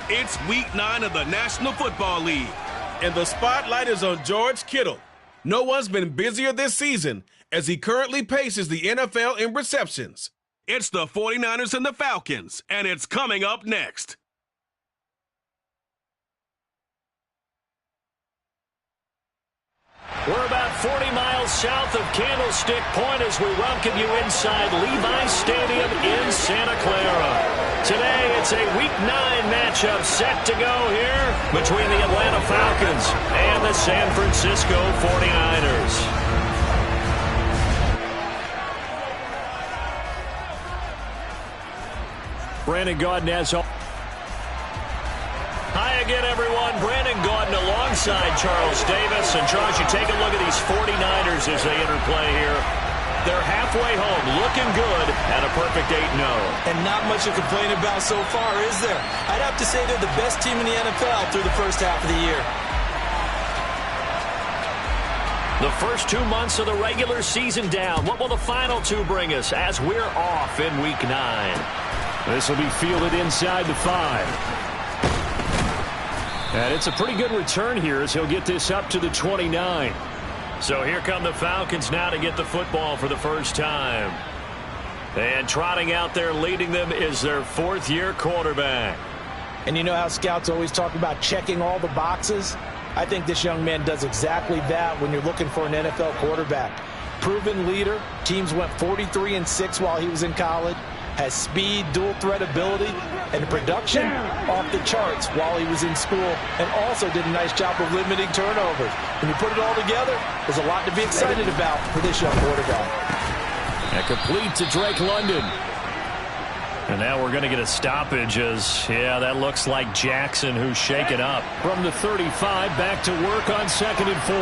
It's Week 9 of the National Football League, and the spotlight is on George Kittle. No one's been busier this season as he currently paces the NFL in receptions. It's the 49ers and the Falcons, and it's coming up next. We're about 40 miles south of Candlestick Point as we welcome you inside Levi's Stadium in Santa Clara. Today, it's a Week 9 matchup set to go here between the Atlanta Falcons and the San Francisco 49ers. Brandon Gaudin has all. Hi again, everyone. Brandon Gaudin alongside Charles Davis. And, Charles, you take a look at these 49ers as they interplay here. They're halfway home, looking good, at a perfect 8-0. And not much to complain about so far, is there? I'd have to say they're the best team in the NFL through the first half of the year. The first 2 months of the regular season down. What will the final two bring us as we're off in Week 9? This will be fielded inside the 5. And it's a pretty good return here as he'll get this up to the 29. So here come the Falcons now to get the football for the first time. And trotting out there leading them is their fourth-year quarterback. And you know how scouts always talk about checking all the boxes? I think this young man does exactly that when you're looking for an NFL quarterback. Proven leader. Teams went 43-6 while he was in college. Has speed, dual threat ability, and production off the charts while he was in school, and also did a nice job of limiting turnovers. When you put it all together, there's a lot to be excited about for this young quarterback. And complete to Drake London. And now we're going to get a stoppage as, yeah, that looks like Jackson who's shaken up. From the 35, back to work on 2nd and 4.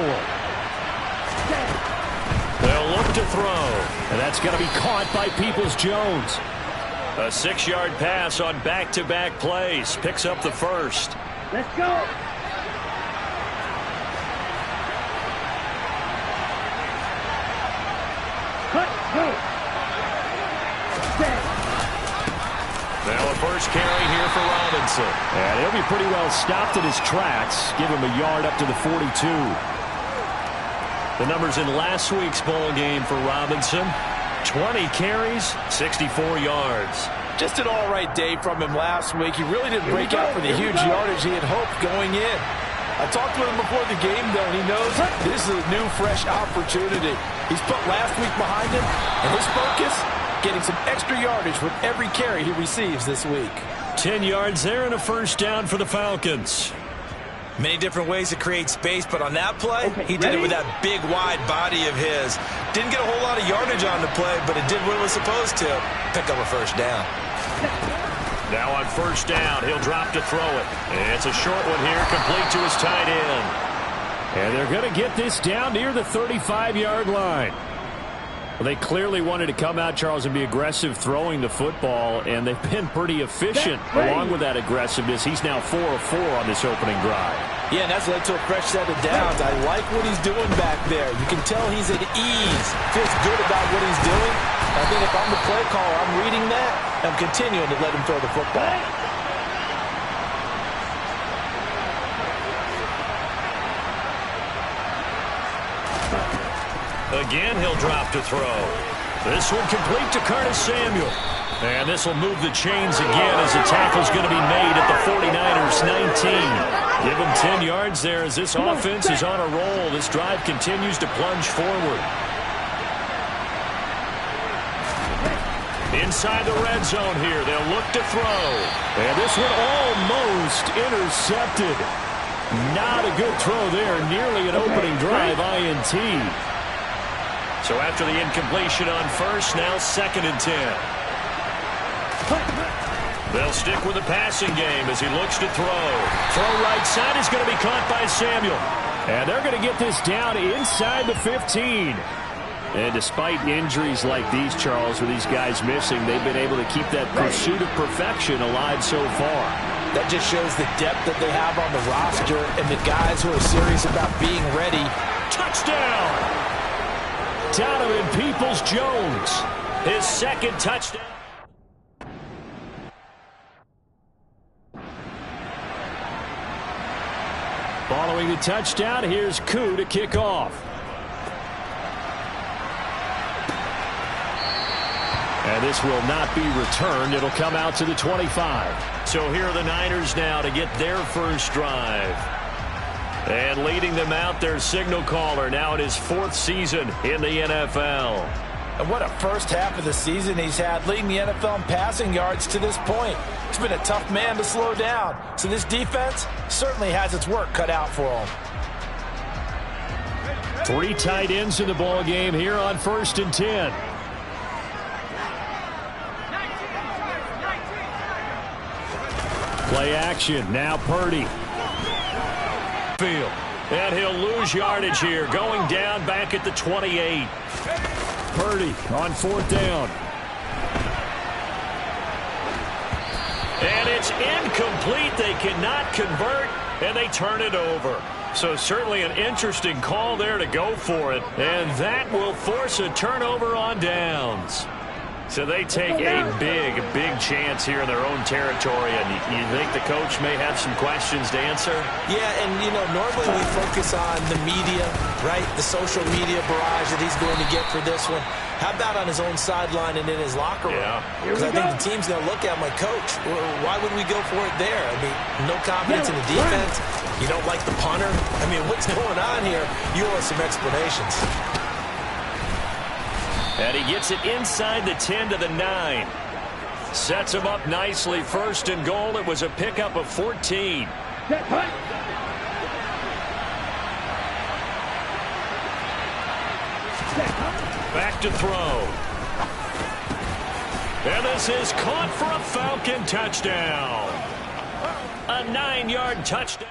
They'll look to throw, and that's going to be caught by Peoples-Jones. A 6-yard pass on back-to-back plays. Picks up the first. Let's go. Cut, go. Now a first carry here for Robinson. And he'll be pretty well stopped in his tracks. Give him a yard up to the 42. The numbers in last week's bowl game for Robinson. 20 carries, 64 yards. Just an all-right day from him last week. He really didn't break out for the huge yardage he had hoped going in. I talked with him before the game, though, and he knows this is a new, fresh opportunity. He's put last week behind him, and his focus, getting some extra yardage with every carry he receives this week. 10 yards there and a first down for the Falcons. Many different ways to create space, but on that play, he did it with that big, wide body of his. Didn't get a whole lot of yardage on the play, but it did what it was supposed to. Pick up a first down. Now on first down, he'll drop to throw it. And it's a short one here, complete to his tight end. And they're going to get this down near the 35-yard line. Well, they clearly wanted to come out, Charles, and be aggressive throwing the football, and they've been pretty efficient along with that aggressiveness. He's now 4 of 4 on this opening drive. Yeah, and that's led to a fresh set of downs. I like what he's doing back there. You can tell he's at ease, feels good about what he's doing. I think if I'm the play caller, I'm reading that, and I'm continuing to let him throw the football. Again, he'll drop to throw. This one complete to Curtis Samuel. And this will move the chains again as the tackle's going to be made at the 49ers 19. Give him 10 yards there as this offense is on a roll. This drive continues to plunge forward. Inside the red zone here, they'll look to throw. And this one almost intercepted. Not a good throw there. Nearly an opening drive INT. So after the incompletion on first, now 2nd and 10. They'll stick with the passing game as he looks to throw. Throw right side is going to be caught by Samuel. And they're going to get this down inside the 15. And despite injuries like these, Charles, with these guys missing, they've been able to keep that pursuit of perfection alive so far. That just shows the depth that they have on the roster and the guys who are serious about being ready. Touchdown! Donovan Peoples-Jones, his 2nd touchdown. Following the touchdown, here's Koo to kick off. And this will not be returned. It'll come out to the 25. So here are the Niners now to get their first drive. And leading them out, their signal caller, now in his 4th season in the NFL. And what a first half of the season he's had, leading the NFL in passing yards to this point. He's been a tough man to slow down. So this defense certainly has its work cut out for him. 3 tight ends in the ball game here on 1st and 10. Play action. Now Purdy. Field. And he'll lose yardage here. Going down back at the 28. Purdy on 4th down. And it's incomplete. They cannot convert, and they turn it over. So certainly an interesting call there to go for it. And that will force a turnover on downs. So they take a big chance here in their own territory. And you think the coach may have some questions to answer? Yeah, and, normally we focus on the media, right? The social media barrage that he's going to get for this one. How about on his own sideline and in his locker room? Because I think the team's going to look at him like, Coach, why would we go for it there? I mean, no confidence in the defense. You don't like the punter. I mean, what's going on here? You owe us some explanations. And he gets it inside the 10 to the 9. Sets him up nicely. 1st and goal. It was a pickup of 14. Back to throw. And this is caught for a Falcon touchdown. A 9-yard touchdown.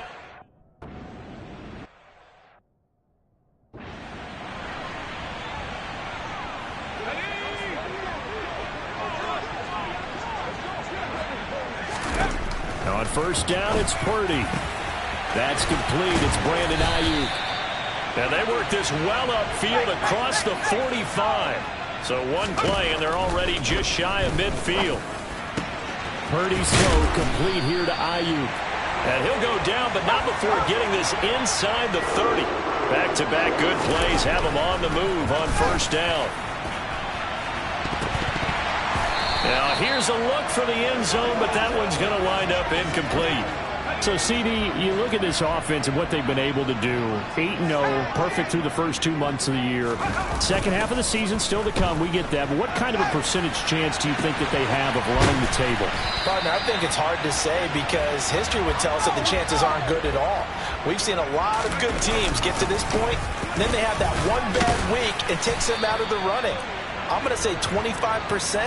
On 1st down, it's Purdy. That's complete. It's Brandon Ayuk. And they work this well upfield across the 45. So one play, and they're already just shy of midfield. Purdy's throw complete here to Ayuk. And he'll go down, but not before getting this inside the 30. Back-to-back good plays have him on the move on 1st down. Now, here's a look for the end zone, but that one's going to wind up incomplete. So, CD, you look at this offense and what they've been able to do. 8-0, perfect through the first 2 months of the year. Second half of the season still to come. We get that. But what kind of a percentage chance do you think that they have of running the table? Partner, I think it's hard to say because history would tell us that the chances aren't good at all. We've seen a lot of good teams get to this point, and then they have that one bad week and takes them out of the running. I'm going to say 25%.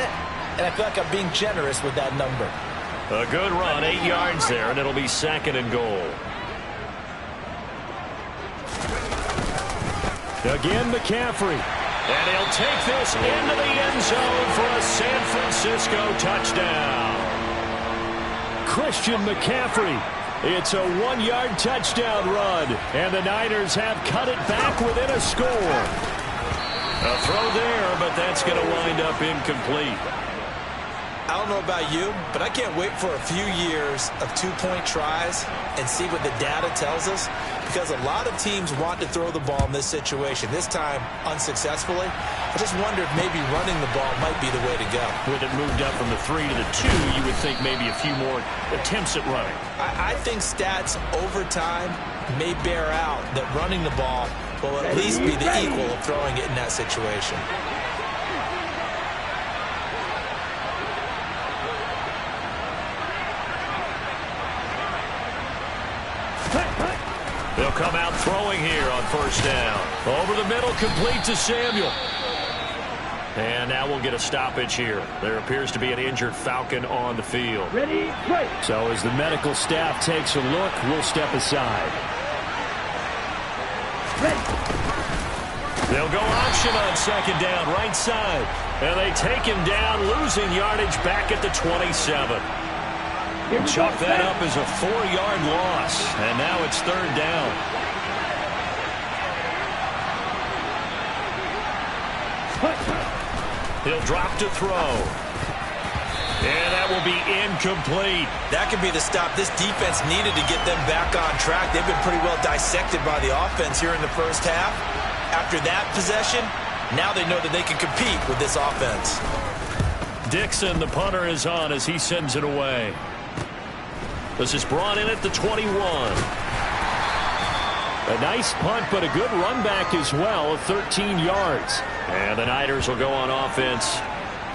And I feel like I'm being generous with that number. A good run, 8 yards there, and it'll be 2nd and goal. Again, McCaffrey. And he'll take this into the end zone for a San Francisco touchdown. Christian McCaffrey. It's a 1-yard touchdown run, and the Niners have cut it back within a score. A throw there, but that's going to wind up incomplete. I don't know about you, but I can't wait for a few years of 2-point tries and see what the data tells us, because a lot of teams want to throw the ball in this situation, this time unsuccessfully. I just wonder if maybe running the ball might be the way to go. With it moved up from the 3 to the 2, you would think maybe a few more attempts at running. I think stats over time may bear out that running the ball will at least be the equal of throwing it in that situation. They'll come out throwing here on 1st down. Over the middle, complete to Samuel. And now we'll get a stoppage here. There appears to be an injured Falcon on the field. Ready, play. So as the medical staff takes a look, we'll step aside. Ready. They'll go option on 2nd down, right side. And they take him down, losing yardage back at the 27. Chalk that up as a 4-yard loss, and now it's 3rd down. He'll drop to throw. And that will be incomplete. That could be the stop this defense needed to get them back on track. They've been pretty well dissected by the offense here in the first half. After that possession, now they know that they can compete with this offense. Dixon, the punter, is on as he sends it away. This is brought in at the 21. A nice punt, but a good run back as well of 13 yards. And the Niners will go on offense.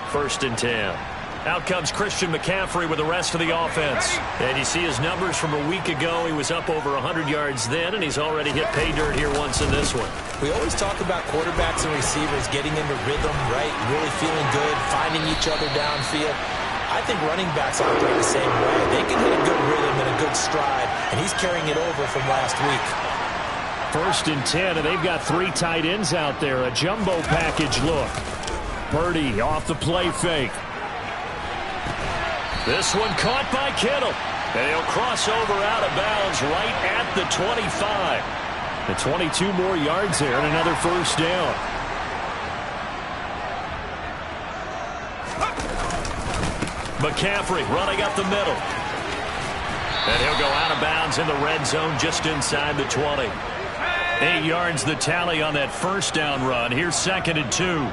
1st and 10. Out comes Christian McCaffrey with the rest of the offense. And you see his numbers from a week ago. He was up over 100 yards then, and he's already hit pay dirt here once in this one. We always talk about quarterbacks and receivers getting into rhythm, right? Really feeling good, finding each other downfield. I think running backs operate the same way. They can hit a good rhythm and a good stride, and he's carrying it over from last week. 1st and 10, and they've got 3 tight ends out there. A jumbo package look. Purdy off the play fake. This one caught by Kittle. And he'll cross over out of bounds right at the 25. And 22 more yards there and another 1st down. McCaffrey running up the middle. And he'll go out of bounds in the red zone just inside the 20. 8 yards the tally on that 1st down run. Here's 2nd and 2.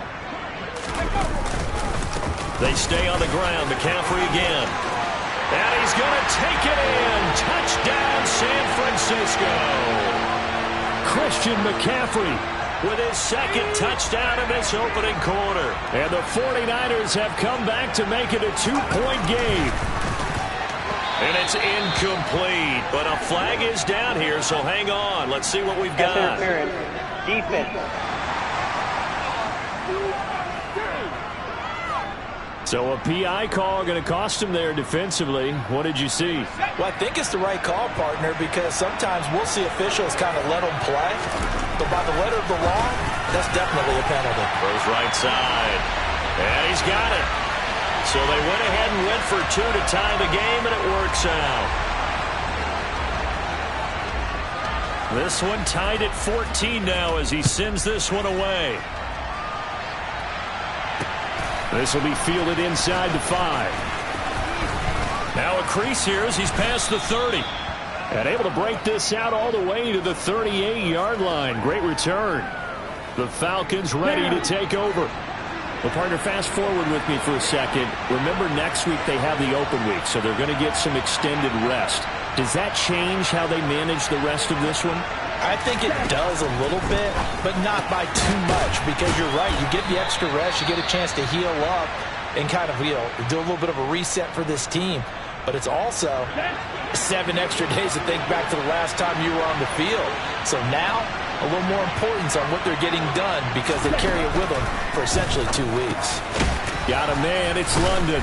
They stay on the ground. McCaffrey again. And he's going to take it in. Touchdown, San Francisco. Christian McCaffrey with his 2nd touchdown in this opening quarter. And the 49ers have come back to make it a 2-point game. And it's incomplete. But a flag is down here, so hang on. Let's see what we've got. Defense. So a PI call going to cost him there defensively. What did you see? Well, I think it's the right call, partner, because sometimes we'll see officials kind of let them play. But by the letter of the law, that's definitely a penalty. Goes right side. And he's got it. So they went ahead and went for 2 to tie the game, and it works out. This one tied at 14 now as he sends this one away. This will be fielded inside the 5. Now a crease here as he's past the 30. And able to break this out all the way to the 38-yard line. Great return. The Falcons ready to take over. Well, partner, fast forward with me for a second. Remember, next week they have the open week, so they're going to get some extended rest. Does that change how they manage the rest of this one? I think it does a little bit, but not by too much, because you're right. You get the extra rest, you get a chance to heal up and kind of, do a little bit of a reset for this team. But it's also 7 extra days to think back to the last time you were on the field. So now, a little more importance on what they're getting done because they carry it with them for essentially 2 weeks. Got a man, it's London.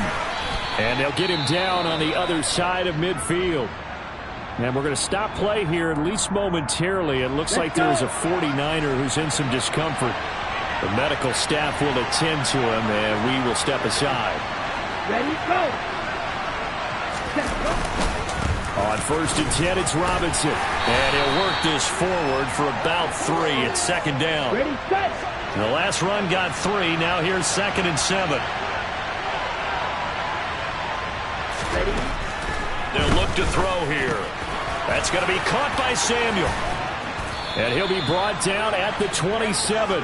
And they'll get him down on the other side of midfield. And we're going to stop play here, at least momentarily. It looks like there is a 49er who's in some discomfort. The medical staff will attend to him, and we will step aside. Ready, go. On 1st and 10, it's Robinson. And he'll work this forward for about 3. It's 2nd down. Ready, set. The last run got 3. Now here's 2nd and 7. Ready. They'll look to throw here. That's going to be caught by Samuel. And he'll be brought down at the 27.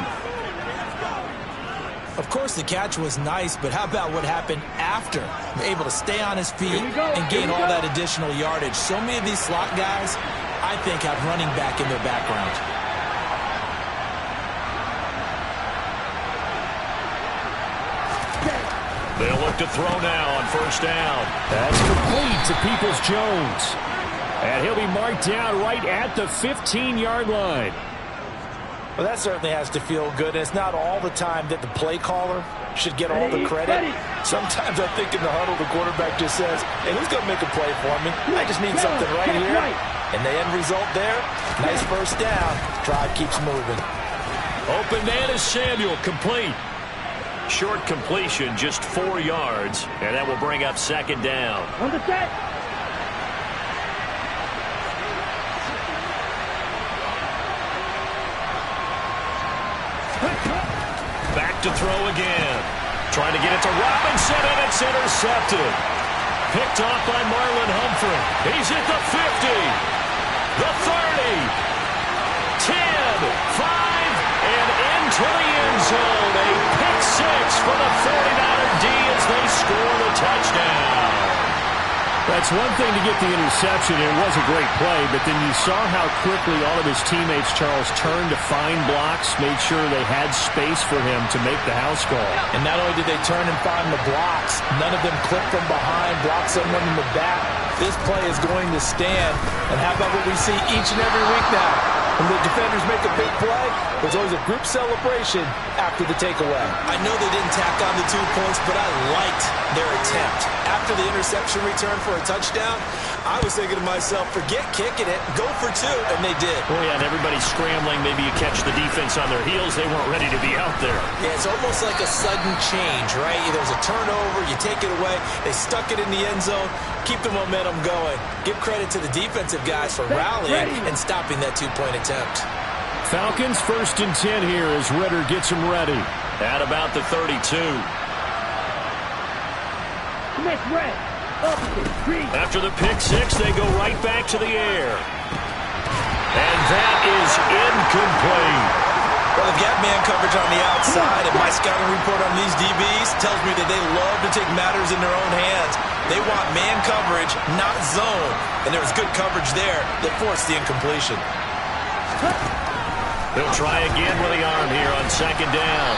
Of course, the catch was nice, but how about what happened after? Able to stay on his feet and gain all that additional yardage. So many of these slot guys, I think, have running back in their background. They'll look to throw now on 1st down. That's complete to Peoples-Jones. And he'll be marked down right at the 15-yard line. Well, that certainly has to feel good. And it's not all the time that the play caller should get all the credit. Sometimes I think in the huddle, the quarterback just says, hey, who's going to make a play for me? I just need something right here. And the end result there, nice 1st down. Drive keeps moving. Open man is Samuel, complete. Short completion, just 4 yards. And that will bring up 2nd down. On the set. Back to throw again. Trying to get it to Robinson, and it's intercepted. Picked off by Marlon Humphrey. He's at the 50, the 30, 10, 5, and into the end zone. A pick six for the 49er D as they score the touchdown. That's one thing to get the interception, and it was a great play, but then you saw how quickly all of his teammates, Charles, turned to find blocks, made sure they had space for him to make the house call. And not only did they turn and find the blocks, none of them clipped from behind, blocked someone in the back. This play is going to stand. And how about what we see each and every week now? When the defenders make a big play, there's always a group celebration after the takeaway. I know they didn't tack on the 2 points, but I liked their attempt. After the interception return for a touchdown, I was thinking to myself, forget kicking it, go for 2, and they did. Oh, yeah, and everybody's scrambling. Maybe you catch the defense on their heels. They weren't ready to be out there. Yeah, it's almost like a sudden change, right? There's a turnover, you take it away, they stuck it in the end zone, keep the momentum going. Give credit to the defensive guys for rallying and stopping that 2-point attempt. Falcons 1st and 10 here as Ritter gets them ready. At about the 32. Commit red. Opposite. Green. After the pick six, they go right back to the air. And that is incomplete. Well, they've got man coverage on the outside, and my scouting report on these DBs tells me that they love to take matters in their own hands. They want man coverage, not zone. And there was good coverage there that forced the incompletion. He'll try again with the arm here on 2nd down.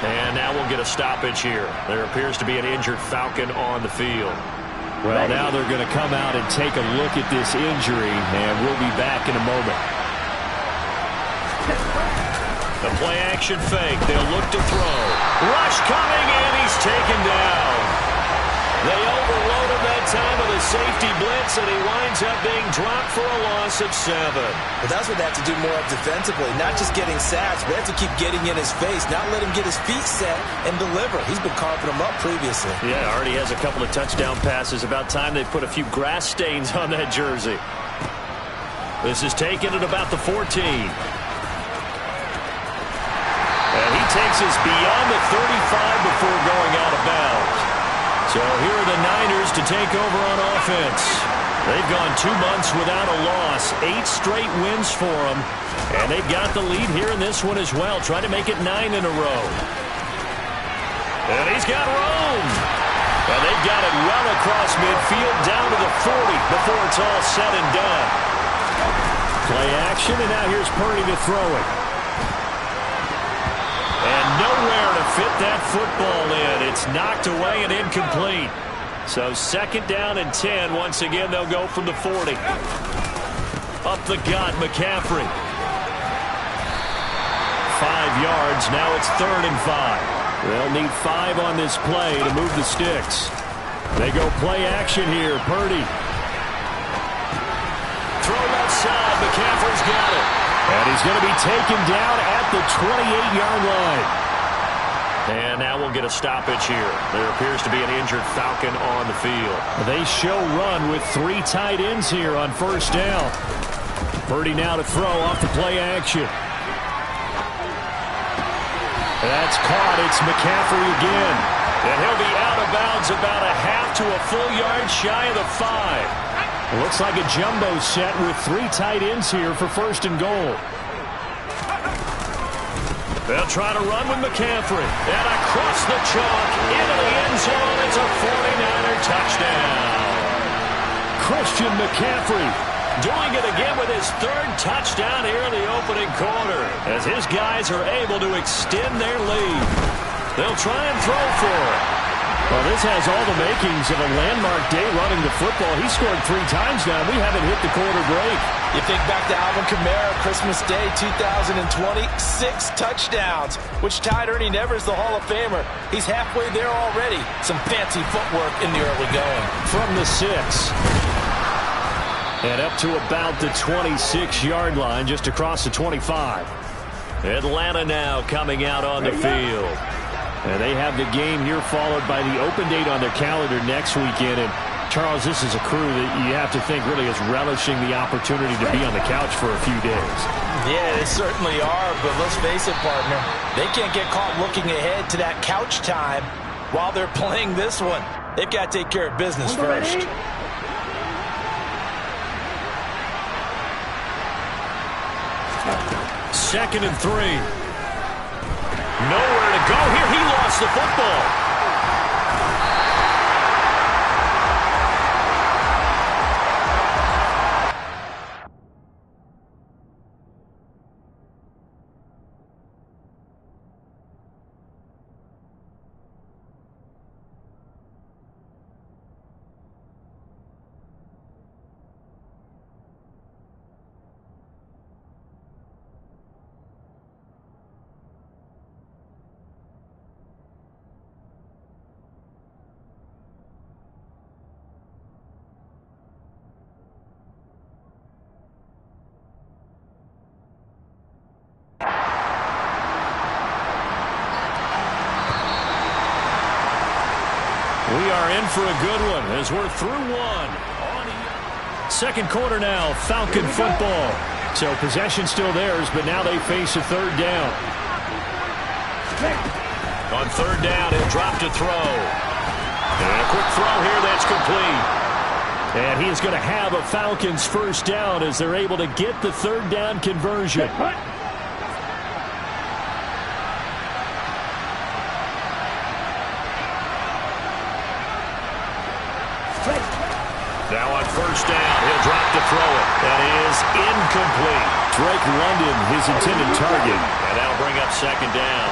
And now we'll get a stoppage here. There appears to be an injured Falcon on the field. Well, now they're going to come out and take a look at this injury, and we'll be back in a moment. The play-action fake. They'll look to throw. Rush coming, and he's taken down. They overload him that time with a safety blitz, and he winds up being dropped for a loss of 7. But that's what they have to do more of defensively, not just getting sacks, but they have to keep getting in his face, not let him get his feet set and deliver. He's been carving him up previously. Yeah, already has a couple of touchdown passes. About time they put a few grass stains on that jersey. This is taken at about the 14. And he takes us beyond the 35 before going out of bounds. So here are the Niners to take over on offense. They've gone 2 months without a loss, 8 straight wins for them, and they've got the lead here in this one as well, trying to make it 9 in a row. And he's got room. And they've got it well across midfield down to the 40 before it's all said and done. Play action, and now here's Purdy to throw it. And nowhere to fit that football in. It's knocked away and incomplete. So 2nd down and 10. Once again, they'll go from the 40. Up the gut, McCaffrey. 5 yards. Now it's 3rd and 5. They'll need 5 on this play to move the sticks. They go play action here. Purdy. Throw left side. McCaffrey's got it. And he's going to be taken down at the 28-yard line. And now we'll get a stoppage here. There appears to be an injured Falcon on the field. They show run with 3 tight ends here on 1st down. Purdy now to throw off the play action. That's caught. It's McCaffrey again. And he'll be out of bounds about a half to a full yard shy of the 5. It looks like a jumbo set with 3 tight ends here for 1st and goal. They'll try to run with McCaffrey. And across the chalk into the end zone. It's a 49er touchdown. Christian McCaffrey doing it again with his 3rd touchdown here in the opening quarter as his guys are able to extend their lead. They'll try and throw for it. Well, this has all the makings of a landmark day running the football. He scored 3 times now. We haven't hit the quarter break. You think back to Alvin Kamara, Christmas Day 2020, 6 touchdowns, which tied Ernie Nevers, the Hall of Famer. He's halfway there already. Some fancy footwork in the early going. From the 6. And up to about the 26-yard line, just across the 25. Atlanta now coming out on the field. And they have the game here followed by the open date on their calendar next weekend. And Charles, this is a crew that you have to think really is relishing the opportunity to be on the couch for a few days. Yeah, they certainly are, but let's face it, partner. They can't get caught looking ahead to that couch time while they're playing this one. They've got to take care of business first. Second and 3. Nowhere to go here. He lost the football. We are in for a good one as we're through one. Second quarter now, Falcon football. So possession still theirs, but now they face a third down. On third down, he'll drop to throw. And a quick throw here that's complete. And he is going to have a Falcons first down as they're able to get the third down conversion. Now on first down, he'll drop to throw it. That is incomplete. Drake London, his intended target. And that'll bring up second down.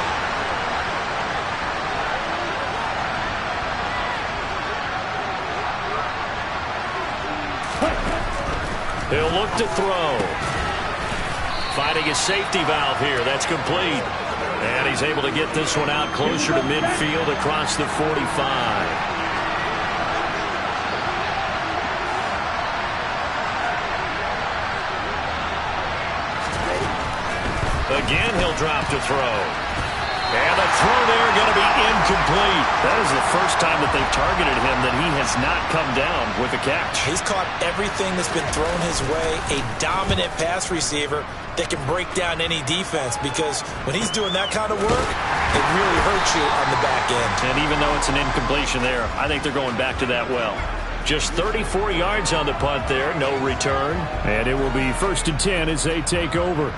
He'll look to throw. Finding his safety valve here. That's complete. And he's able to get this one out closer to midfield across the 45. Again, he'll drop to throw. And the throw there going to be incomplete. That is the first time that they've targeted him that he has not come down with a catch. He's caught everything that's been thrown his way. A dominant pass receiver that can break down any defense, because when he's doing that kind of work, it really hurts you on the back end. And even though it's an incompletion there, I think they're going back to that well. Just 34 yards on the punt there, no return. And it will be 1st and 10 as they take over.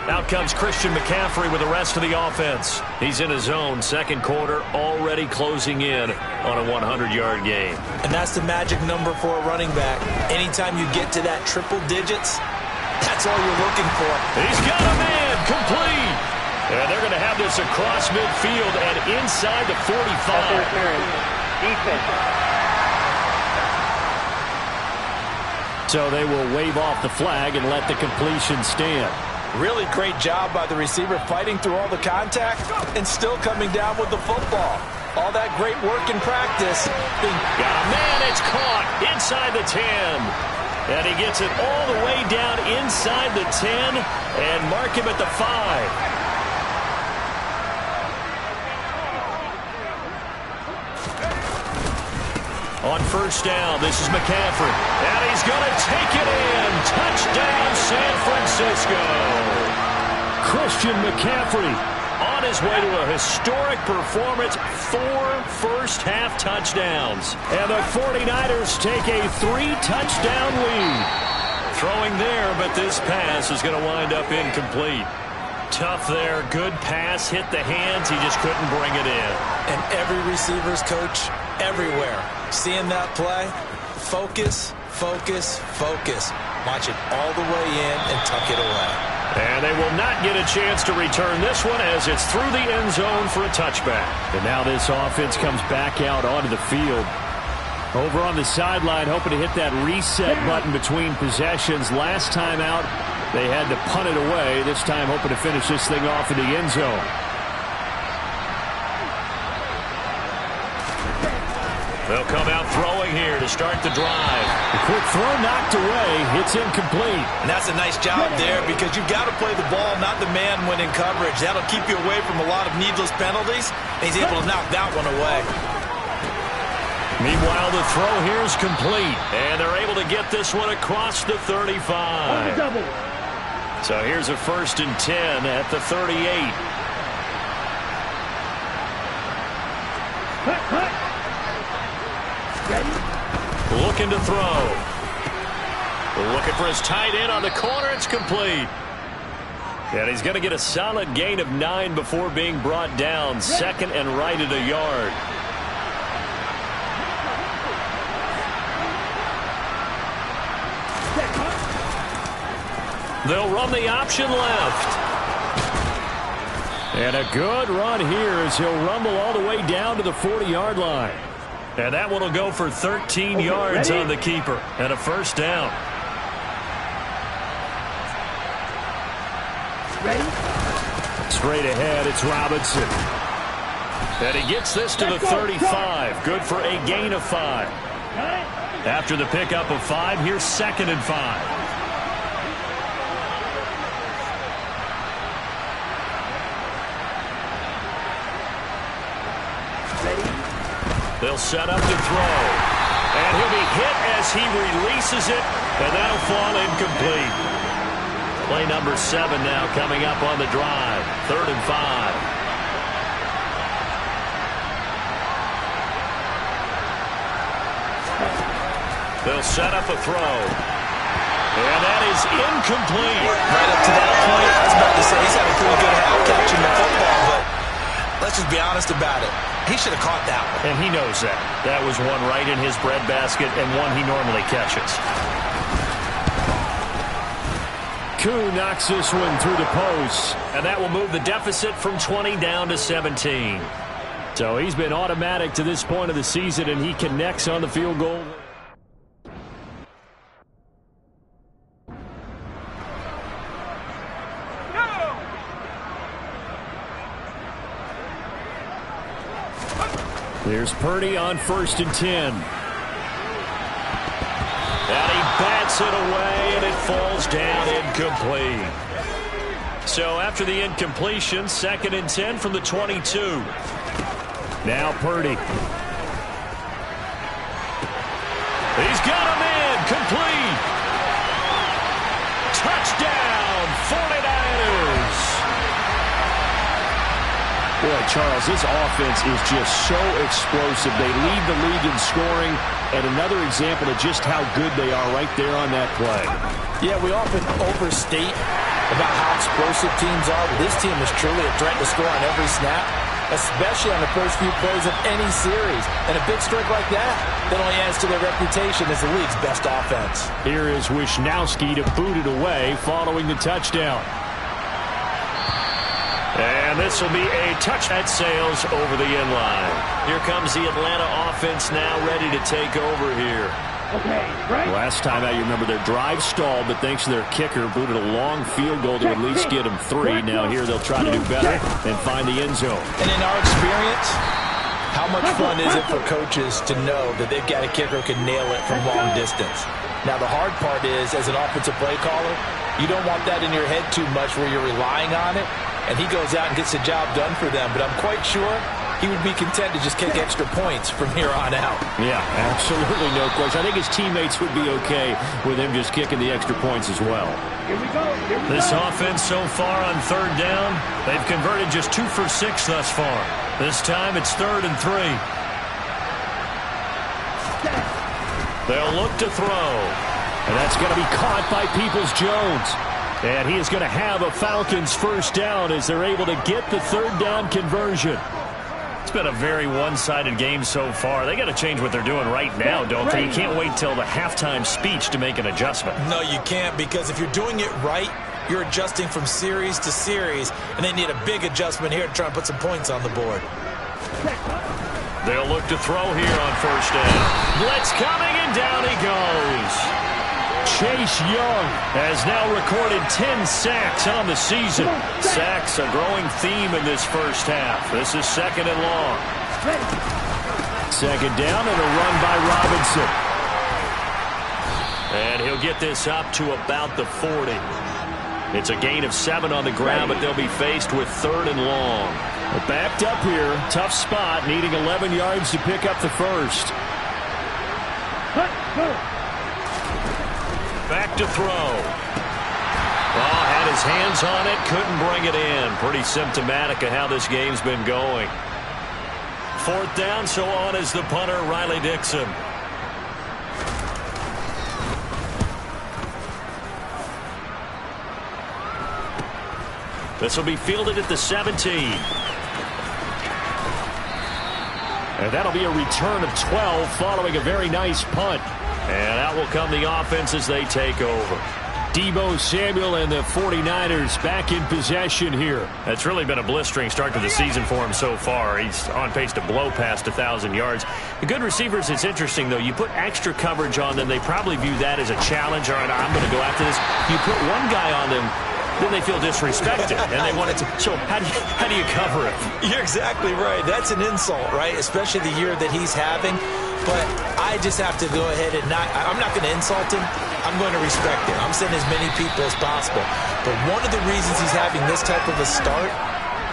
Out comes Christian McCaffrey with the rest of the offense. He's in his zone, second quarter, already closing in on a 100-yard game. And that's the magic number for a running back. Anytime you get to that triple digits, that's all you're looking for. He's got a man, complete. And they're going to have this across midfield and inside the 45. Defense. So they will wave off the flag and let the completion stand. Really great job by the receiver fighting through all the contact and still coming down with the football. All that great work in practice. Got a man, it's caught inside the 10. And he gets it all the way down inside the 10 and mark him at the 5. On first down, this is McCaffrey. And he's going to take it in. Touchdown, San Francisco. Christian McCaffrey on his way to a historic performance. 4 first-half touchdowns. And the 49ers take a 3-touchdown lead. Throwing there, but this pass is going to wind up incomplete. Tough there. Good pass. Hit the hands. He just couldn't bring it in. And every receiver's coach everywhere. Seeing that play, focus, focus, focus. Watch it all the way in and tuck it away. And they will not get a chance to return this one as it's through the end zone for a touchback. And now this offense comes back out onto the field. Over on the sideline, hoping to hit that reset button between possessions. Last time out, they had to punt it away. This time hoping to finish this thing off in the end zone. They'll come out throwing here to start the drive. A quick throw knocked away. It's incomplete. And that's a nice job there, because you've got to play the ball, not the man when in coverage. That'll keep you away from a lot of needless penalties. And he's able to knock that one away. Meanwhile, the throw here is complete, and they're able to get this one across the 35. So here's a 1st and 10 at the 38. Looking to throw. Looking for his tight end on the corner. It's complete. And he's going to get a solid gain of 9 before being brought down. 2nd and right at a yard. They'll run the option left. And a good run here as he'll rumble all the way down to the 40-yard line. And that one will go for 13 yards on the keeper and a 1st down. Straight ahead, it's Robinson. And he gets this to the 35. Good for a gain of 5. After the pickup of 5, here's 2nd and 5. They'll set up to throw. And he'll be hit as he releases it, and that'll fall incomplete. Play number 7 now coming up on the drive. 3rd and 5. They'll set up a throw. And that is incomplete. Right up to that point, I was about to say he's had a pretty good half catching the football, but let's just be honest about it. He should have caught that one. And he knows that. That was one right in his breadbasket and one he normally catches. Koo knocks this one through the post, and that will move the deficit from 20 down to 17. So he's been automatic to this point of the season, and he connects on the field goal. There's Purdy on 1st and 10. And he bats it away, and it falls down incomplete. So after the incompletion, 2nd and 10 from the 22. Now Purdy. He's got him in. Complete. Touchdown, 49ers. Boy, Charles, this offense is just so explosive. They lead the league in scoring, and another example of just how good they are right there on that play. Yeah, we often overstate about how explosive teams are, but this team is truly a threat to score on every snap, especially on the first few plays of any series. And a big streak like that only adds to their reputation as the league's best offense. Here is Wisnowski to boot it away following the touchdown. And this will be a touchdown sails over the end line. Here comes the Atlanta offense now ready to take over here. Okay, right. Last time out, you remember their drive stalled, but thanks to their kicker, booted a long field goal to at least get them 3. Now here they'll try to do better and find the end zone. And in our experience, how much fun is it for coaches to know that they've got a kicker who can nail it from long distance? Now the hard part is, as an offensive play caller, you don't want that in your head too much where you're relying on it. And he goes out and gets the job done for them. But I'm quite sure he would be content to just kick extra points from here on out. Yeah, absolutely no question. I think his teammates would be okay with him just kicking the extra points as well. Here we go. This offense so far on 3rd down, they've converted just 2 for 6 thus far. This time it's 3rd and 3. They'll look to throw. And that's going to be caught by Peoples-Jones. And he is going to have a Falcons 1st down as they're able to get the 3rd down conversion. It's been a very one-sided game so far. They got to change what they're doing right now, don't they? You can't wait till the halftime speech to make an adjustment. No, you can't, because if you're doing it right, you're adjusting from series to series, and they need a big adjustment here to try and put some points on the board. They'll look to throw here on 1st down. Blitz coming, and down he goes. Chase Young has now recorded 10 sacks on the season. Sacks a growing theme in this first half. This is 2nd and long. 2nd down and a run by Robinson. And he'll get this up to about the 40. It's a gain of 7 on the ground, but they'll be faced with 3rd and long. Backed up here, tough spot, needing 11 yards to pick up the 1st. Back to throw. Oh, had his hands on it, couldn't bring it in. Pretty symptomatic of how this game's been going. 4th down, so on is the punter, Riley Dixon. This will be fielded at the 17. And that'll be a return of 12 following a very nice punt. And out will come the offense as they take over. Deebo Samuel and the 49ers back in possession here. It's really been a blistering start to the season for him so far. He's on pace to blow past 1,000 yards. The good receivers, it's interesting, though. You put extra coverage on them, they probably view that as a challenge. All right, I'm going to go after this. You put one guy on them, then they feel disrespected, and they want it to. So how do you cover it? You're exactly right. That's an insult, right? Especially the year that he's having. But I just have to go ahead and I'm not going to insult him. I'm going to respect him. I'm sending as many people as possible. But one of the reasons he's having this type of a start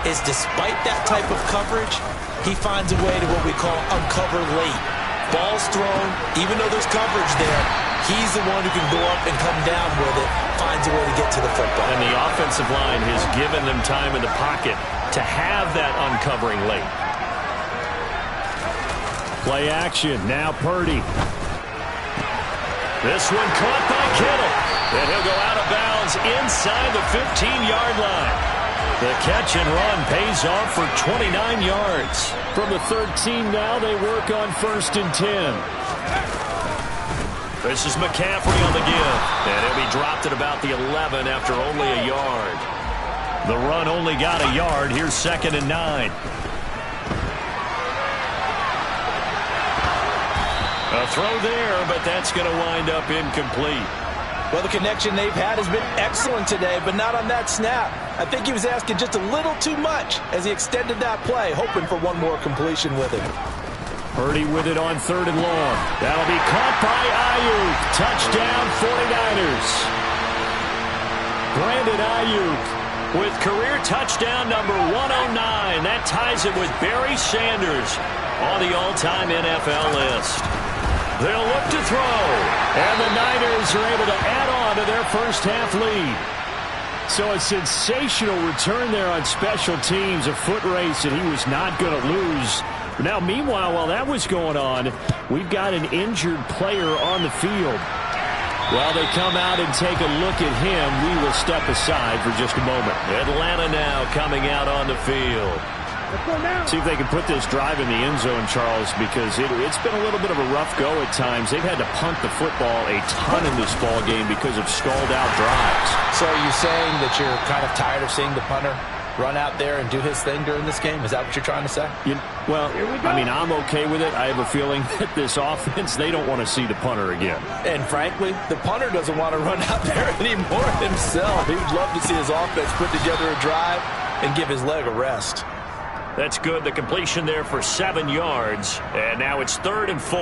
is despite that type of coverage, he finds a way to what we call uncover late. Ball's thrown, even though there's coverage there, he's the one who can go up and come down with it, finds a way to get to the football. And the offensive line has given them time in the pocket to have that uncovering late. Play action, now Purdy. This one caught by Kittle. And he'll go out of bounds inside the 15-yard line. The catch and run pays off for 29 yards. From the 13 now, they work on 1st and 10. This is McCaffrey on the give. And he'll be dropped at about the 11 after only a yard. The run only got a yard. Here's 2nd and 9. A throw there, but that's going to wind up incomplete. Well, the connection they've had has been excellent today, but not on that snap. I think he was asking just a little too much as he extended that play, hoping for one more completion with him. Purdy with it on 3rd and long. That'll be caught by Ayuk. Touchdown 49ers. Brandon Ayuk with career touchdown number 109. That ties him with Barry Sanders on the all-time NFL list. They'll look to throw. And the Niners are able to add on to their first half lead. So a sensational return there on special teams, a foot race that he was not going to lose. Now, meanwhile, while that was going on, we've got an injured player on the field. While they come out and take a look at him, we will step aside for just a moment. Atlanta now coming out on the field. See if they can put this drive in the end zone, Charles, because it's been a little bit of a rough go at times. They've had to punt the football a ton in this ball game because of stalled-out drives. So are you saying that you're kind of tired of seeing the punter run out there and do his thing during this game? Is that what you're trying to say? Well, I mean, I'm okay with it. I have a feeling that this offense, they don't want to see the punter again. And frankly, the punter doesn't want to run out there anymore himself. He would love to see his offense put together a drive and give his leg a rest. That's good. The completion there for 7 yards. And now it's 3rd and 4.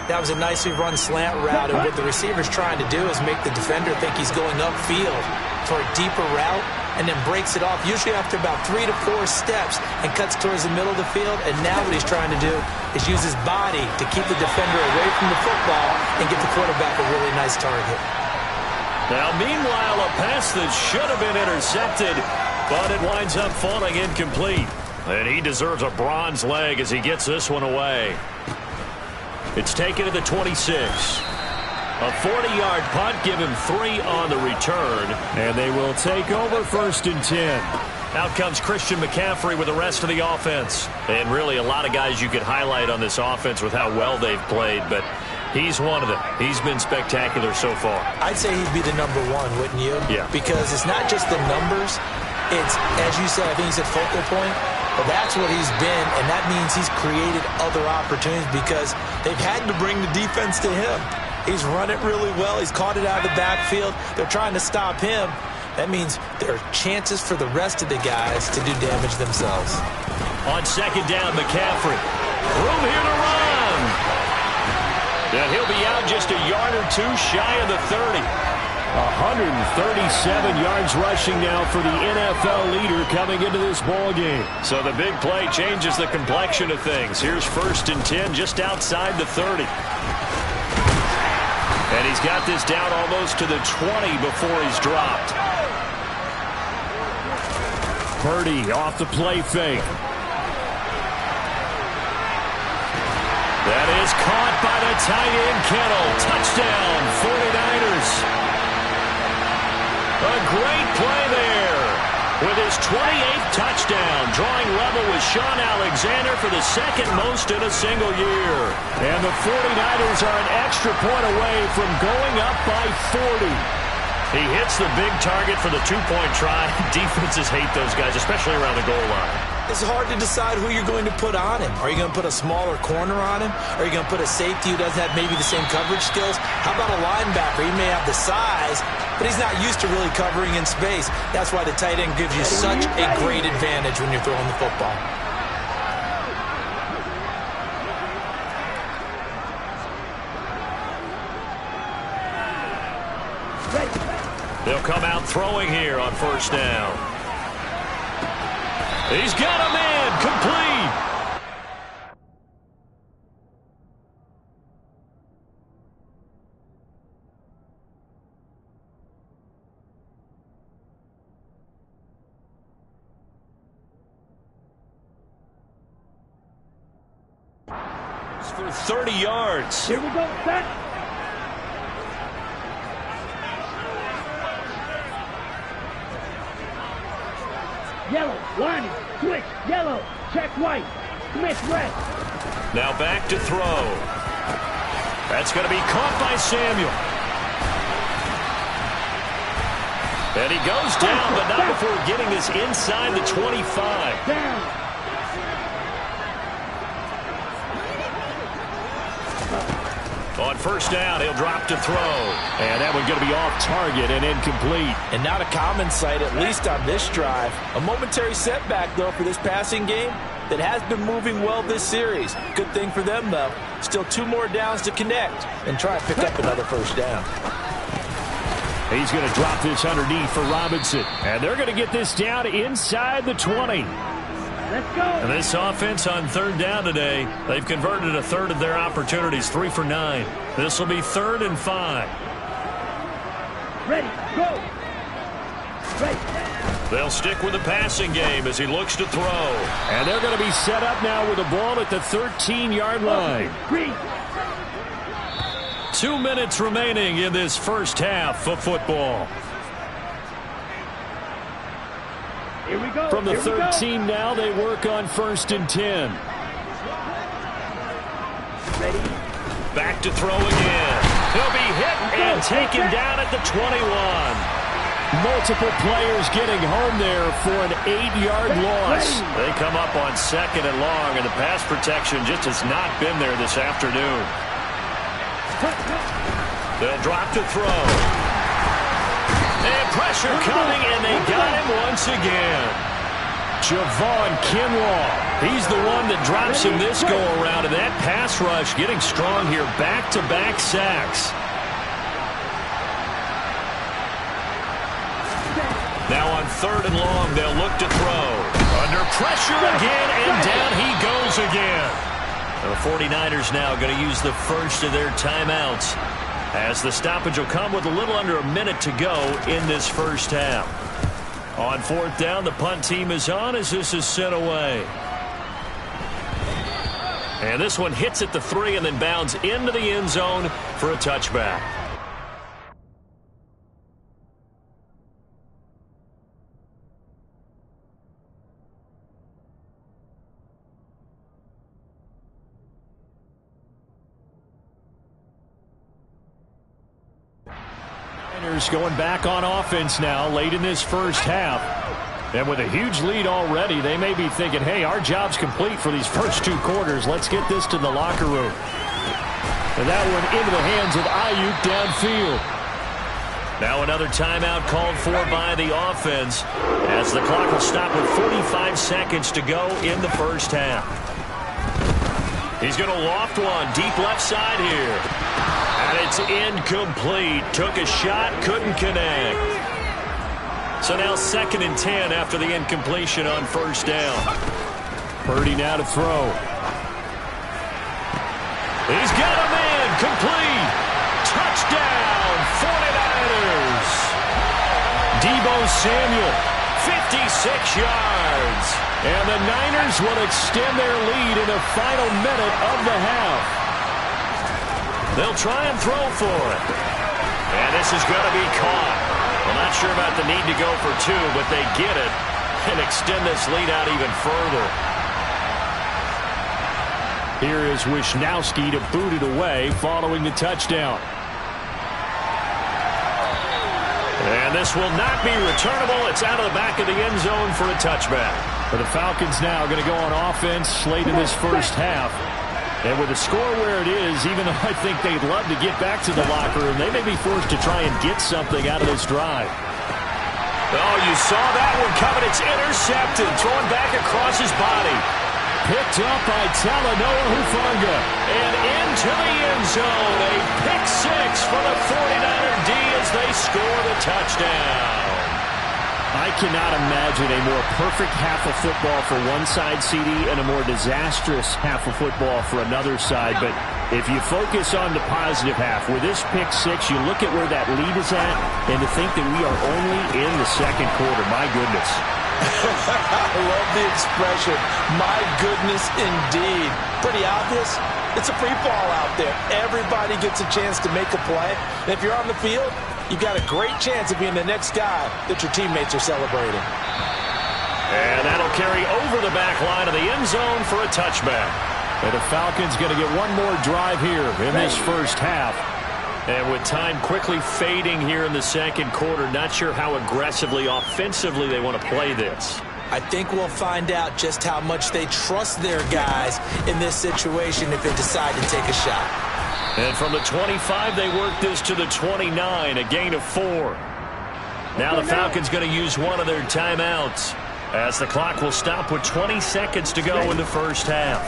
That was a nicely run slant route. And what the receiver's trying to do is make the defender think he's going upfield for a deeper route and then breaks it off, usually after about 3 to 4 steps, and cuts towards the middle of the field. And now what he's trying to do is use his body to keep the defender away from the football and get the quarterback a really nice target. Now, meanwhile, a pass that should have been intercepted, but it winds up falling incomplete. And he deserves a bronze leg as he gets this one away. It's taken to the 26. A 40-yard punt, give him 3 on the return. And they will take over 1st and 10. Out comes Christian McCaffrey with the rest of the offense. And really a lot of guys you could highlight on this offense with how well they've played, but he's one of them. He's been spectacular so far. I'd say he'd be the number 1, wouldn't you? Yeah. Because it's not just the numbers. It's, as you said, I think he's at focal point. But that's what he's been, and that means he's created other opportunities because they've had to bring the defense to him. He's run it really well. He's caught it out of the backfield. They're trying to stop him. That means there are chances for the rest of the guys to do damage themselves. On 2nd down, McCaffrey. Room here to run. And he'll be out just a yard or 2 shy of the 30. 137 yards rushing now for the NFL leader coming into this ball game. So the big play changes the complexion of things. Here's 1st and 10 just outside the 30. And he's got this down almost to the 20 before he's dropped. Purdy off the play fake. That is caught by the tight end, Kittle. Touchdown, 49ers. A great play there with his 28th touchdown, drawing level with Sean Alexander for the second most in a single year. And the 49ers are an extra point away from going up by 40. He hits the big target for the two-point try. Defenses hate those guys, especially around the goal line. It's hard to decide who you're going to put on him. Are you going to put a smaller corner on him? Are you going to put a safety who doesn't have maybe the same coverage skills? How about a linebacker? He may have the size, but he's not used to really covering in space. That's why the tight end gives you such a great advantage when you're throwing the football. They'll come out throwing here on first down. He's got a man complete. It's for 30 yards. Here we go, set. Yellow, warning, switch, yellow, check white, Smith red. Now back to throw. That's going to be caught by Samuel. And he goes down, but not before getting this inside the 25. Down. On first down, he'll drop to throw. And that one going to be off target and incomplete. And not a common sight, at least on this drive. A momentary setback, though, for this passing game that has been moving well this series. Good thing for them, though. Still 2 more downs to connect and try to pick up another first down. He's going to drop this underneath for Robinson. And they're going to get this down inside the 20. Let's go. And this offense on third down today, they've converted a third of their opportunities, 3 for 9. This will be 3rd and 5. Ready, go. Ready. They'll stick with the passing game as he looks to throw. And they're going to be set up now with the ball at the 13-yard line. 2 minutes remaining in this first half of football. Here we go. From the 13 now, they work on 1st and 10. Ready. Back to throw again. He'll be hit and taken down at the 21. Multiple players getting home there for an 8-yard loss. They come up on 2nd and long, and the pass protection just has not been there this afternoon. They'll drop to throw. And pressure coming, and they got him once again. Javon Kinlaw. He's the one that drops him this go-around, and that pass rush getting strong here. Back-to-back sacks. Now on 3rd and long, they'll look to throw. Under pressure again, and down he goes again. The 49ers now going to use the first of their timeouts, as the stoppage will come with a little under a minute to go in this first half. On 4th down, the punt team is on as this is sent away. And this one hits at the 3 and then bounds into the end zone for a touchback. Going back on offense now late in this first half. And with a huge lead already, they may be thinking, hey, our job's complete for these first 2 quarters. Let's get this to the locker room. And that one into the hands of Ayuk downfield. Now another timeout called for by the offense, as the clock will stop with 45 seconds to go in the first half. He's going to loft one deep left side here. And it's incomplete. Took a shot, couldn't connect. So now 2nd and 10 after the incompletion on first down. Purdy now to throw. He's got a man complete. Touchdown, 49ers. Deebo Samuel, 56 yards. And the Niners will extend their lead in the final minute of the half. They'll try and throw for it. And this is going to be caught. Well, not sure about the need to go for two, but they get it and extend this lead out even further. Here is Wisnowski to boot it away following the touchdown. And this will not be returnable. It's out of the back of the end zone for a touchback. For the Falcons now going to go on offense late in this first half. And with the score where it is, even though I think they'd love to get back to the locker room, they may be forced to try and get something out of this drive. Oh, you saw that one coming. It's intercepted. Thrown back across his body. Picked up by Talanoa Hufanga. And into the end zone. A pick six for the 49er D as they score the touchdown. I cannot imagine a more perfect half of football for one side, CD, and a more disastrous half of football for another side. But if you focus on the positive half, with this pick six, you look at where that lead is at, and to think that we are only in the second quarter. My goodness. I love the expression. My goodness, indeed. Pretty obvious. It's a free fall out there. Everybody gets a chance to make a play. And if you're on the field, you've got a great chance of being the next guy that your teammates are celebrating. And that'll carry over the back line of the end zone for a touchback. And the Falcons going to get one more drive here in this first half. And with time quickly fading here in the second quarter, not sure how aggressively, offensively they want to play this. I think we'll find out just how much they trust their guys in this situation if they decide to take a shot. And from the 25, they work this to the 29, a gain of 4. Now the Falcons going to use one of their timeouts as the clock will stop with 20 seconds to go in the first half.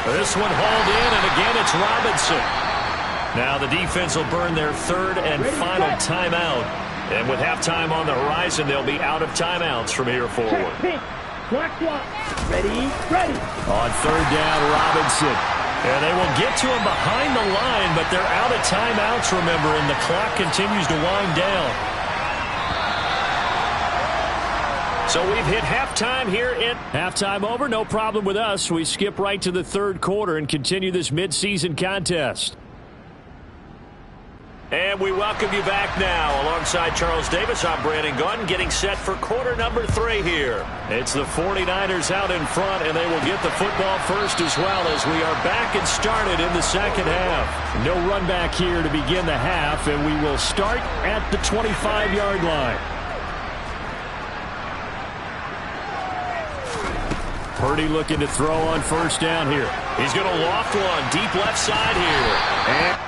This one hauled in, and again it's Robinson. Now the defense will burn their third and final timeout. And with halftime on the horizon, they'll be out of timeouts from here forward. Clock. Ready. On third down, Robinson. And they will get to him behind the line, but they're out of timeouts, remember, and the clock continues to wind down. So we've hit halftime here in... Halftime over, no problem with us. We skip right to the third quarter and continue this midseason contest. And we welcome you back now. Alongside Charles Davis, I'm Brandon Gunn, getting set for quarter number 3 here. It's the 49ers out in front, and they will get the football first as well as we are back and started in the second half. No run back here to begin the half, and we will start at the 25-yard line. Purdy looking to throw on first down here. He's going to loft one deep left side here. And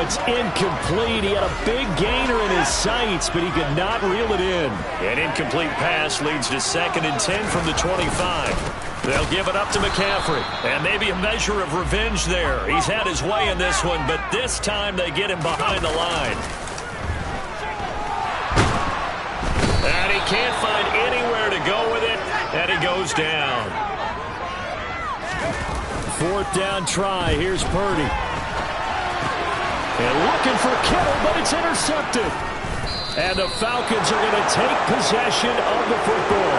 it's incomplete. He had a big gainer in his sights, but he could not reel it in. An incomplete pass leads to 2nd and 10 from the 25. They'll give it up to McCaffrey. And maybe a measure of revenge there. He's had his way in this one, but this time they get him behind the line. And he can't find anywhere to go with it, and he goes down. 4th down try. Here's Purdy. And looking for Kittle, but it's intercepted. And the Falcons are going to take possession of the football.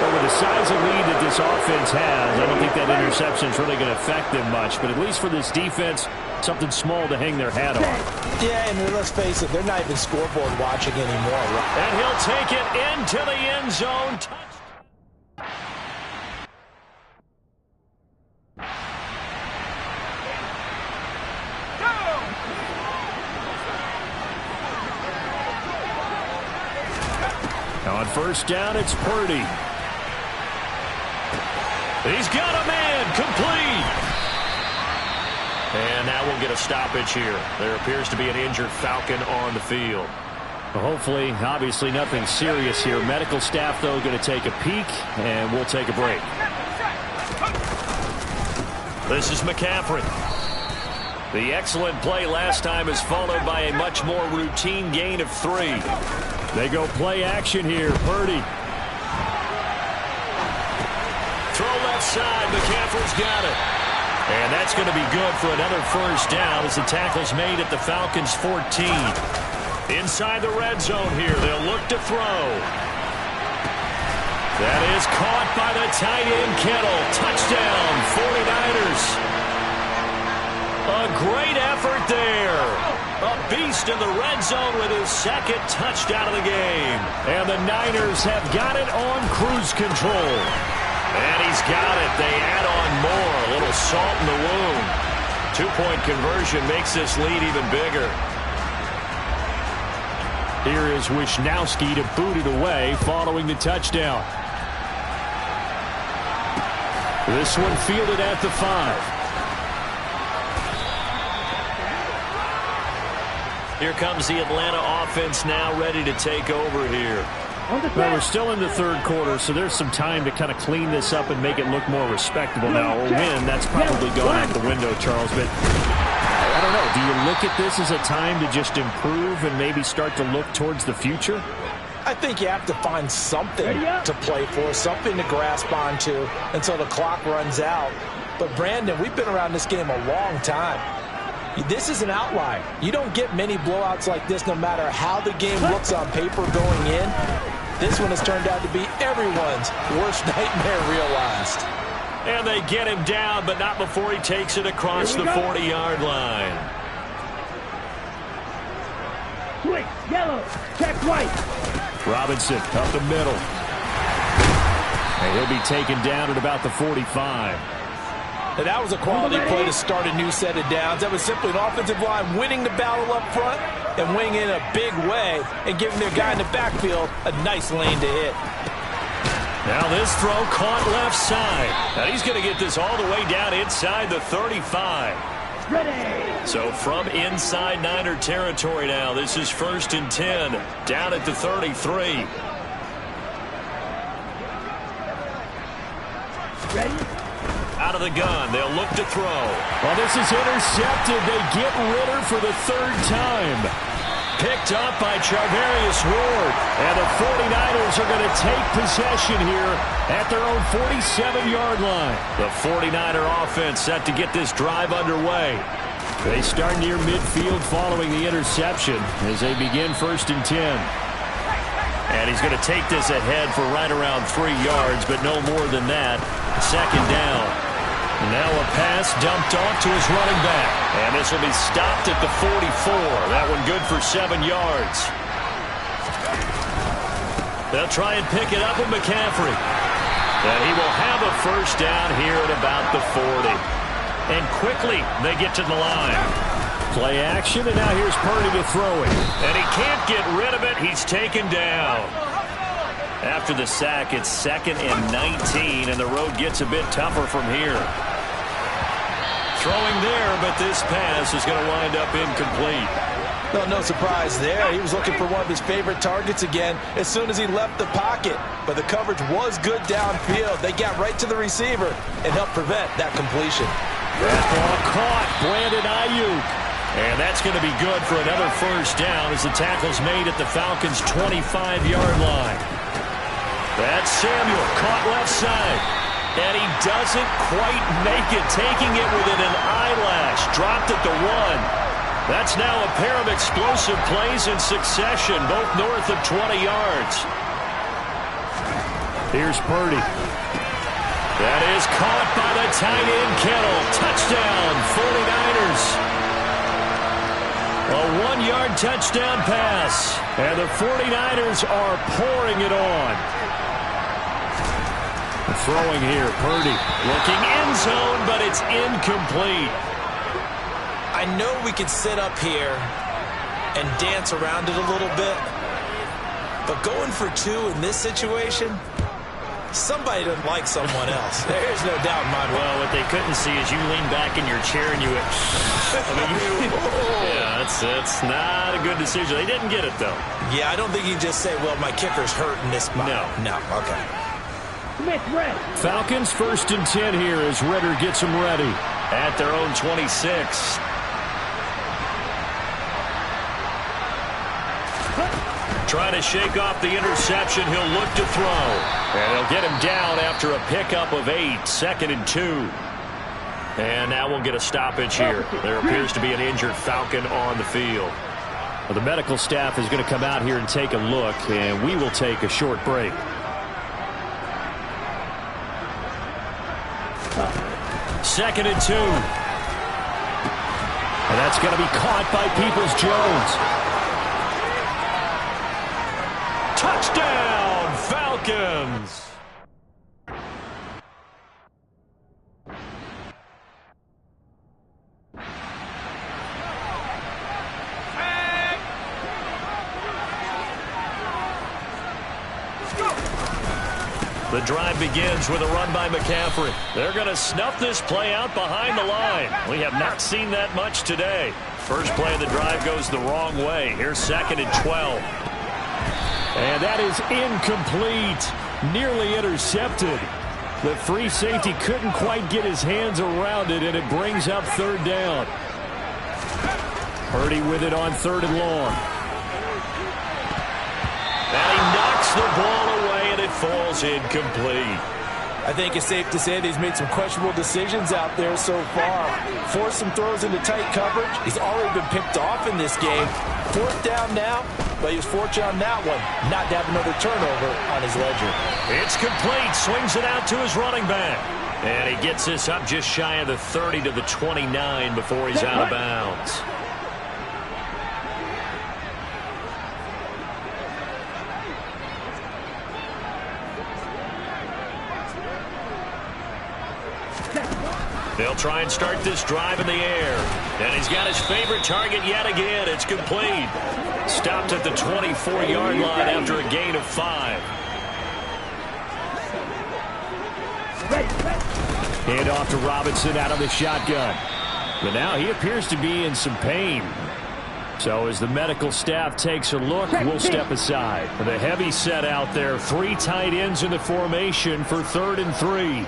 Well, with the size of lead that this offense has, I don't think that interception is really going to affect them much. But at least for this defense, something small to hang their hat on. Yeah, and let's face it, they're not even scoreboard watching anymore. And he'll take it into the end zone. On first down, it's Purdy. He's got a man, complete. And now we'll get a stoppage here. There appears to be an injured Falcon on the field. Well, hopefully, obviously nothing serious here. Medical staff, though, going to take a peek, and we'll take a break. This is McCaffrey. The excellent play last time is followed by a much more routine gain of 3. They go play action here. Purdy. Throw left side. McCaffrey's got it. And that's going to be good for another first down as the tackle's made at the Falcons' 14. Inside the red zone here. They'll look to throw. That is caught by the tight end Kittle. Touchdown, 49ers. A great effort there. A beast in the red zone with his second touchdown of the game. And the Niners have got it on cruise control. And he's got it. They add on more. A little salt in the wound. 2-point conversion makes this lead even bigger. Here is Wisnowski to boot it away following the touchdown. This one fielded at the 5. Here comes the Atlanta offense now ready to take over here. Well, we're still in the third quarter, so there's some time to kind of clean this up and make it look more respectable now. A win, that's probably gone out the window, Charles. But I don't know. Do you look at this as a time to just improve and maybe start to look towards the future? I think you have to find something to play for, something to grasp onto until the clock runs out. But, Brandon, we've been around this game a long time. This is an outlier. You don't get many blowouts like this no matter how the game looks on paper going in. This one has turned out to be everyone's worst nightmare realized. And they get him down, but not before he takes it across the 40-yard line. Switch, yellow, check white. Robinson up the middle. And he'll be taken down at about the 45. And that was a quality play to start a new set of downs. That was simply an offensive line winning the battle up front and winning in a big way and giving their guy in the backfield a nice lane to hit. Now this throw caught left side. Now he's going to get this all the way down inside the 35. Ready. So from inside Niner territory now, this is 1st and 10, down at the 33. Ready. Out of the gun, they'll look to throw. Well, this is intercepted. They get Ritter for the 3rd time. Picked up by Charvarius Ward. And the 49ers are going to take possession here at their own 47-yard line. The 49er offense set to get this drive underway. They start near midfield following the interception as they begin 1st and 10. And he's going to take this ahead for right around 3 yards, but no more than that. 2nd down. Now a pass dumped off to his running back. And this will be stopped at the 44. That one good for 7 yards. They'll try and pick it up with McCaffrey. And he will have a 1st down here at about the 40. And quickly they get to the line. Play action, and now here's Purdy to throw it. And he can't get rid of it. He's taken down. After the sack, it's 2nd and 19, and the road gets a bit tougher from here. Throwing there, but this pass is going to wind up incomplete. Well, no surprise there. He was looking for one of his favorite targets again as soon as he left the pocket. But the coverage was good downfield. They got right to the receiver and helped prevent that completion. That ball caught. Brandon Ayuk. And that's going to be good for another 1st down as the tackle's made at the Falcons' 25-yard line. That's Samuel, caught left side. And he doesn't quite make it, taking it within an eyelash. Dropped at the 1. That's now a pair of explosive plays in succession, both north of 20 yards. Here's Purdy. That is caught by the tight end Kittle. Touchdown, 49ers. A 1-yard touchdown pass. And the 49ers are pouring it on. Throwing here, Purdy. Looking end zone, but it's incomplete. I know we could sit up here and dance around it a little bit, but going for 2 in this situation, somebody doesn't like someone else. There's no doubt in my mind. Well, what they couldn't see is you lean back in your chair and you went, yeah, that's not a good decision. They didn't get it, though. Yeah, I don't think you can just say, well, my kicker's hurt in this spot. No, okay. Falcons 1st and 10 here as Ritter gets them ready. At their own 26. trying to shake off the interception. He'll look to throw. And they'll get him down after a pickup of 8, 2nd and 2. And now we'll get a stoppage here. There appears to be an injured Falcon on the field. Well, the medical staff is going to come out here and take a look, and we will take a short break. Second and 2. And that's going to be caught by Peoples-Jones. Touchdown, Falcons! The drive begins with a run by McCaffrey. They're going to snuff this play out behind the line. We have not seen that much today. First play of the drive goes the wrong way. Here's 2nd and 12. And that is incomplete. Nearly intercepted. The free safety couldn't quite get his hands around it, and it brings up 3rd down. Purdy with it on 3rd and long. And he knocks the ball away, and it falls incomplete. I think it's safe to say that he's made some questionable decisions out there so far. Forced some throws into tight coverage. He's already been picked off in this game. 4th down now, but he was fortunate on that one not to have another turnover on his ledger. It's complete. Swings it out to his running back. And he gets this up just shy of the 30 to the 29 before he's out of bounds. They'll try and start this drive in the air. And he's got his favorite target yet again. It's complete. Stopped at the 24-yard line after a gain of 5. Hand off to Robinson out of the shotgun. But now he appears to be in some pain. So as the medical staff takes a look, we'll step aside. The heavy set out there. 3 tight ends in the formation for 3rd and 3.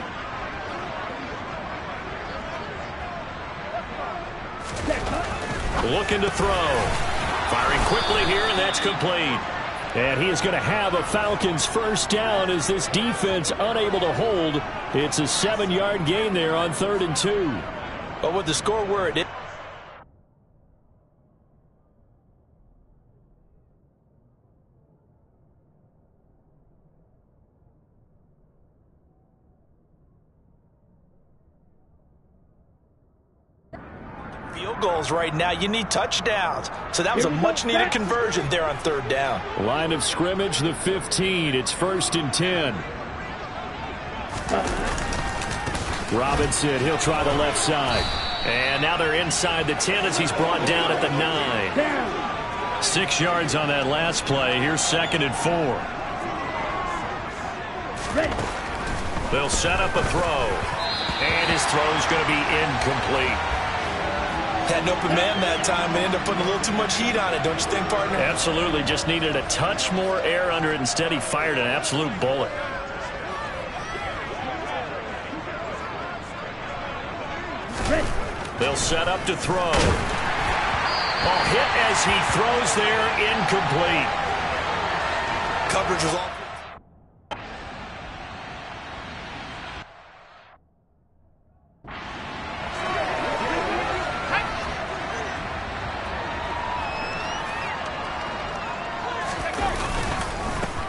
Looking to throw. Firing quickly here, and that's complete. And he is going to have a Falcons first down as this defense unable to hold. It's a 7-yard gain there on 3rd and 2. But with the score where it is, field goals right now, you need touchdowns. So that was a much-needed conversion there on 3rd down. Line of scrimmage, the 15. It's 1st and 10. Robinson, he'll try the left side. And now they're inside the 10 as he's brought down at the 9. 6 yards on that last play. Here's 2nd and 4. They'll set up a throw. And his throw's going to be incomplete. Had an open man that time and ended up putting a little too much heat on it, don't you think, partner? Absolutely. Just needed a touch more air under it. Instead, he fired an absolute bullet. They'll set up to throw. Ball hit as he throws there, incomplete. Coverage was off.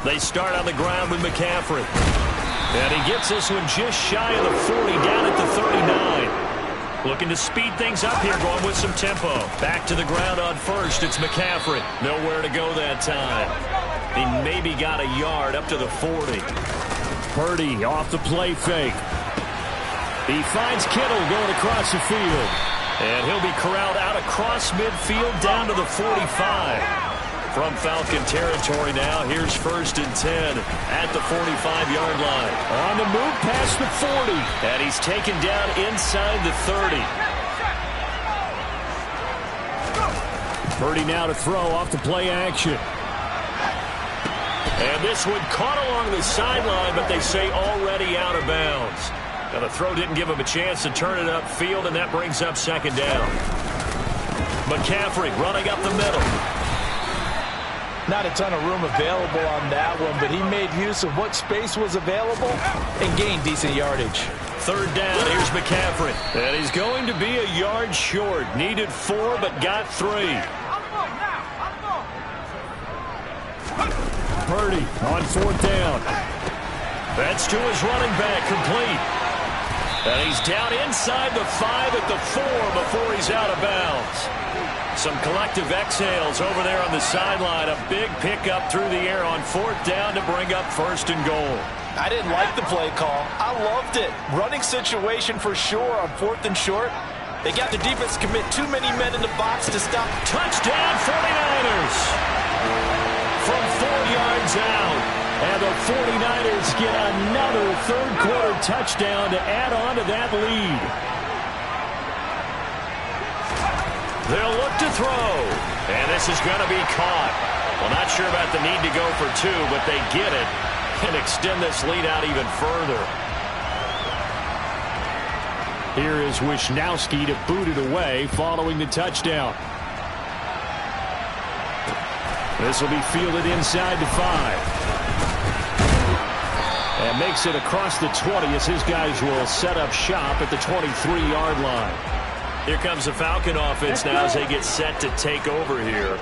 They start on the ground with McCaffrey. And he gets this one just shy of the 40, down at the 39. Looking to speed things up here, going with some tempo. Back to the ground on first. It's McCaffrey. Nowhere to go that time. He maybe got a yard up to the 40. Purdy off the play fake. He finds Kittle going across the field. And he'll be corralled out across midfield down to the 45. From Falcon territory now, here's 1st and 10 at the 45-yard line. On the move past the 40. And he's taken down inside the 30. Purdy now to throw off the play action. And this one caught along the sideline, but they say already out of bounds. Now the throw didn't give him a chance to turn it upfield, and that brings up 2nd down. McCaffrey running up the middle. Not a ton of room available on that one, but he made use of what space was available and gained decent yardage. Third down, here's McCaffrey. And he's going to be a yard short. Needed 4, but got 3. Purdy on 4th down. That's to his running back, complete. And he's down inside the 5 at the 4 before he's out of bounds. Some collective exhales over there on the sideline. A big pickup through the air on 4th down to bring up 1st and goal. I didn't like the play call. I loved it. Running situation for sure on 4th and short. They got the defense commit too many men in the box to stop. Touchdown 49ers! From 4 yards out. And the 49ers get another third-quarter touchdown to add on to that lead. They'll look to throw. And this is going to be caught. Well, not sure about the need to go for 2, but they get it and extend this lead out even further. Here is Wisnowski to boot it away following the touchdown. This will be fielded inside the 5. And makes it across the 20 as his guys will set up shop at the 23-yard line. Here comes the Falcon offense now as they get set to take over here.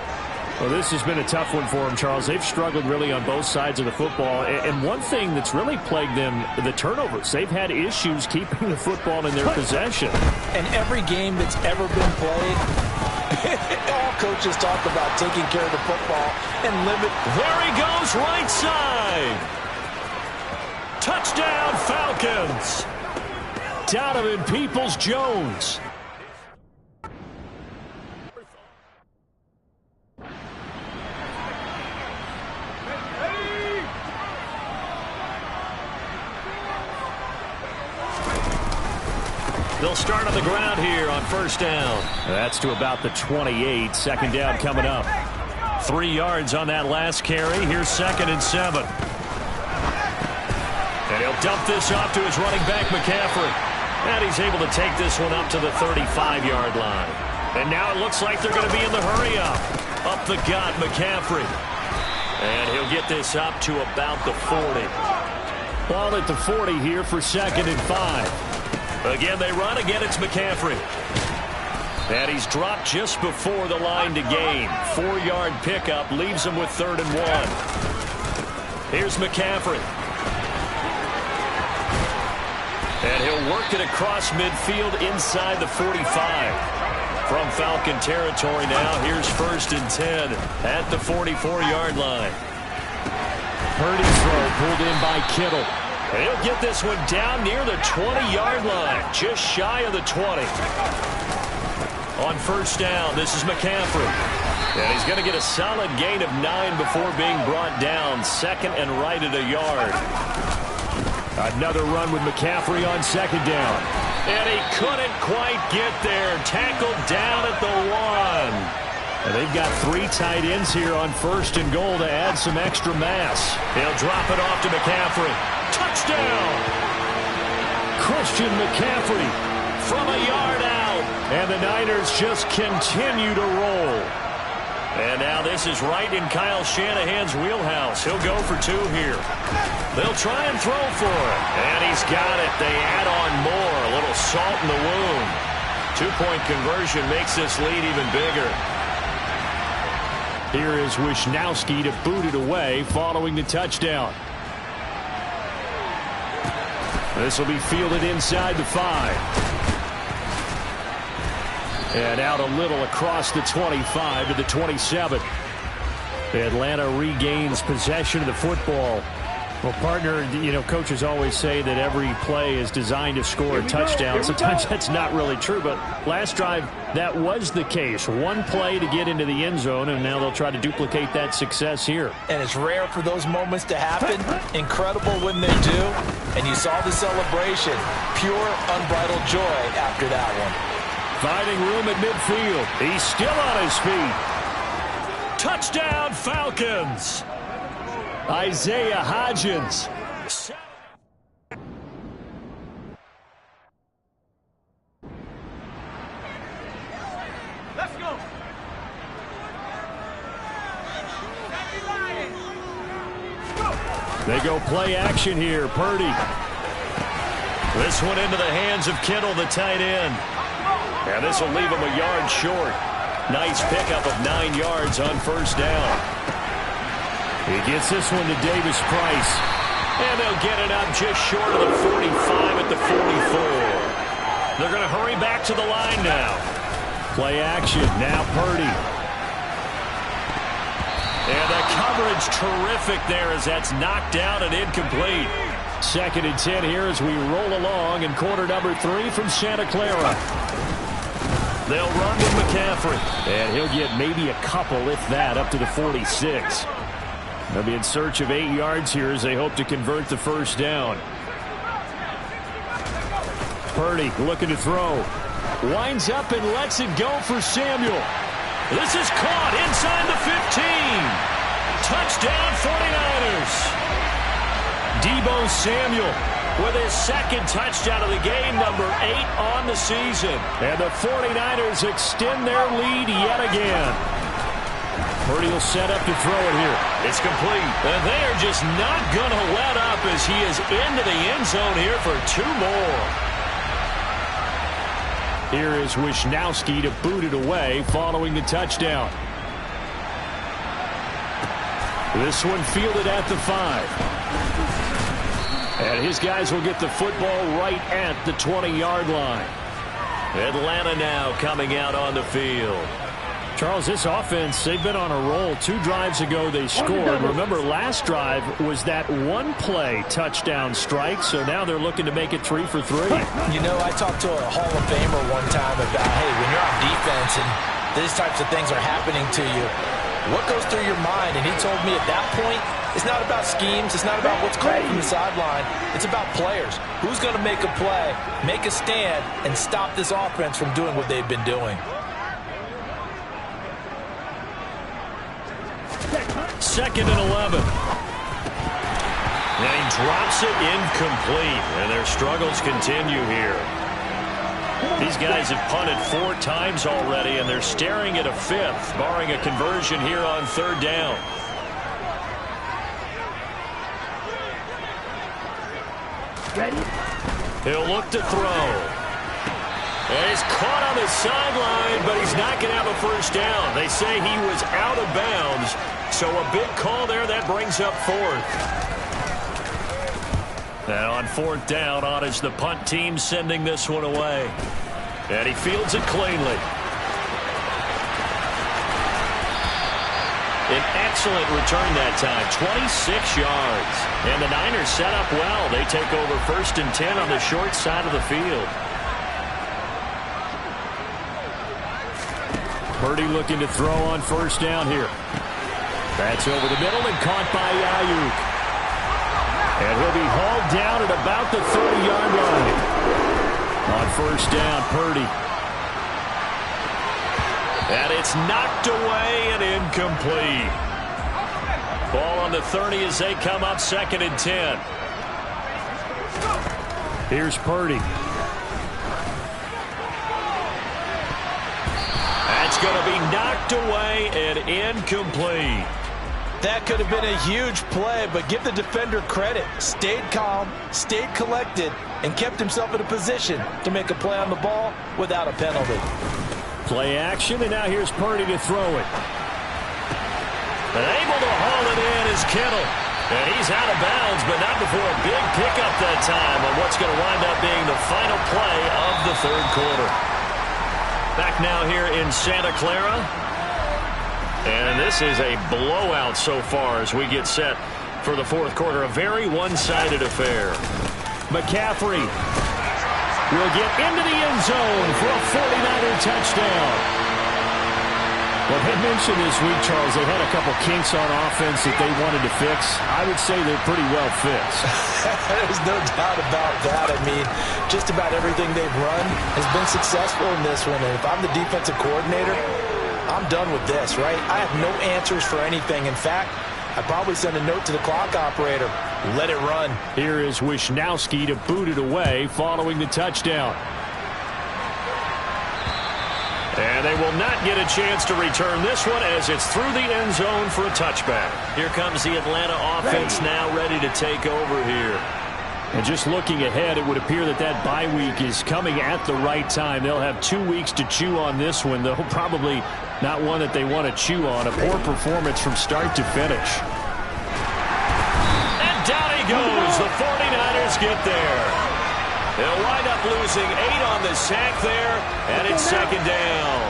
Well, this has been a tough one for them, Charles. They've struggled really on both sides of the football. And one thing that's really plagued them, the turnovers. They've had issues keeping the football in their possession. And every game that's ever been played, all coaches talk about taking care of the football and limit. There he goes, right side. Touchdown, Falcons. Donovan Peoples-Jones. They'll start on the ground here on 1st down. That's to about the 28. 2nd down coming up. 3 yards on that last carry. Here's 2nd and 7. And he'll dump this off to his running back, McCaffrey. And he's able to take this one up to the 35-yard line. And now it looks like they're going to be in the hurry-up. Up the gut, McCaffrey. And he'll get this up to about the 40. Ball at the 40 here for 2nd and 5. Again, they run. Again, it's McCaffrey. And he's dropped just before the line to gain. 4-yard pickup leaves him with 3rd and 1. Here's McCaffrey. And he'll work it across midfield inside the 45. From Falcon territory now, here's 1st and 10 at the 44-yard line. Purdy's throw pulled in by Kittle. He'll get this one down near the 20-yard line, just shy of the 20. On 1st down, this is McCaffrey. And he's going to get a solid gain of 9 before being brought down. 2nd and right at a yard. Another run with McCaffrey on 2nd down. And he couldn't quite get there. Tackled down at the 1. And they've got 3 tight ends here on 1st and goal to add some extra mass. He'll drop it off to McCaffrey. Touchdown! Christian McCaffrey from a yard out. And the Niners just continue to roll. And now this is right in Kyle Shanahan's wheelhouse. He'll go for 2 here. They'll try and throw for it. And he's got it. They add on more. A little salt in the wound. 2-point conversion makes this lead even bigger. Here is Wisnowski to boot it away following the touchdown. This will be fielded inside the 5. And out a little across the 25 to the 27. Atlanta regains possession of the football. Well, partner, you know, coaches always say that every play is designed to score a touchdown. Sometimes that's not really true, but last drive, that was the case. One play to get into the end zone, and now they'll try to duplicate that success here. And it's rare for those moments to happen. Incredible when they do. And you saw the celebration. Pure, unbridled joy after that one. Finding room at midfield. He's still on his feet. Touchdown, Falcons. Isaiah Hodgins. Let's go. They go play action here. Purdy. This one into the hands of Kittle, the tight end. And this will leave him a yard short. Nice pickup of 9 yards on first down. He gets this one to Davis Price. And they'll get it up just short of the 45 at the 44. They're going to hurry back to the line now. Play action. Now Purdy. And the coverage terrific there as that's knocked down and incomplete. 2nd and 10 here as we roll along in quarter number 3 from Santa Clara. They'll run to McCaffrey. And he'll get maybe a couple, if that, up to the 46. They'll be in search of 8 yards here as they hope to convert the first down. Purdy looking to throw. Winds up and lets it go for Samuel. This is caught inside the 15. Touchdown 49ers. Deebo Samuel with his 2nd touchdown of the game, number 8 on the season. And the 49ers extend their lead yet again. Purdy will set up to throw it here. It's complete. And they are just not going to let up as he is into the end zone here for 2 more. Here is Wisnowski to boot it away following the touchdown. This one fielded at the 5. And his guys will get the football right at the 20-yard line. Atlanta now coming out on the field. Charles, this offense, they've been on a roll. 2 drives ago they scored. Remember, last drive was that 1-play touchdown strike, so now they're looking to make it 3 for 3. You know, I talked to a Hall of Famer one time about, hey, when you're on defense and these types of things are happening to you, what goes through your mind? And he told me at that point, it's not about schemes. It's not about what's called from the sideline. It's about players. Who's going to make a play, make a stand, and stop this offense from doing what they've been doing? 2nd and 11. And he drops it incomplete. And their struggles continue here. These guys have punted 4 times already, and they're staring at a 5th, barring a conversion here on 3rd down. Ready? He'll look to throw. And he's caught on the sideline, but he's not going to have a first down. They say he was out of bounds, so a big call there. That brings up 4th. And on 4th down, on is the punt team sending this one away. And he fields it cleanly. An excellent return that time, 26 yards. And the Niners set up well. They take over 1st and 10 on the short side of the field. Purdy looking to throw on 1st down here. That's over the middle and caught by Ayuk. And he'll be hauled down at about the 30-yard line. On 1st down, Purdy. And it's knocked away and incomplete. Ball on the 30 as they come up 2nd and 10. Here's Purdy. That's going to be knocked away and incomplete. That could have been a huge play, but give the defender credit. Stayed calm, stayed collected, and kept himself in a position to make a play on the ball without a penalty. Play action, and now here's Purdy to throw it. And able to haul it in is Kittle. And he's out of bounds, but not before a big pickup that time on what's going to wind up being the final play of the 3rd quarter. Back now here in Santa Clara. And this is a blowout so far as we get set for the 4th quarter. A very one-sided affair. McCaffrey will get into the end zone for a 49er touchdown. Well, they mentioned this week, Charles, they had a couple kinks on offense that they wanted to fix. I would say they're pretty well fixed. There's no doubt about that. I mean, just about everything they've run has been successful in this one. And if I'm the defensive coordinator, I'm done with this, right? I have no answers for anything. In fact, I'd probably send a note to the clock operator. Let it run. Here is Wisnowski to boot it away following the touchdown. And they will not get a chance to return this one as it's through the end zone for a touchback. Here comes the Atlanta offense now ready to take over here. And just looking ahead, it would appear that that bye week is coming at the right time. They'll have 2 weeks to chew on this one, though probably not one that they want to chew on. A poor performance from start to finish. And down he goes. The 49ers get there. They'll wind up losing 8 on the sack there, and it's second down.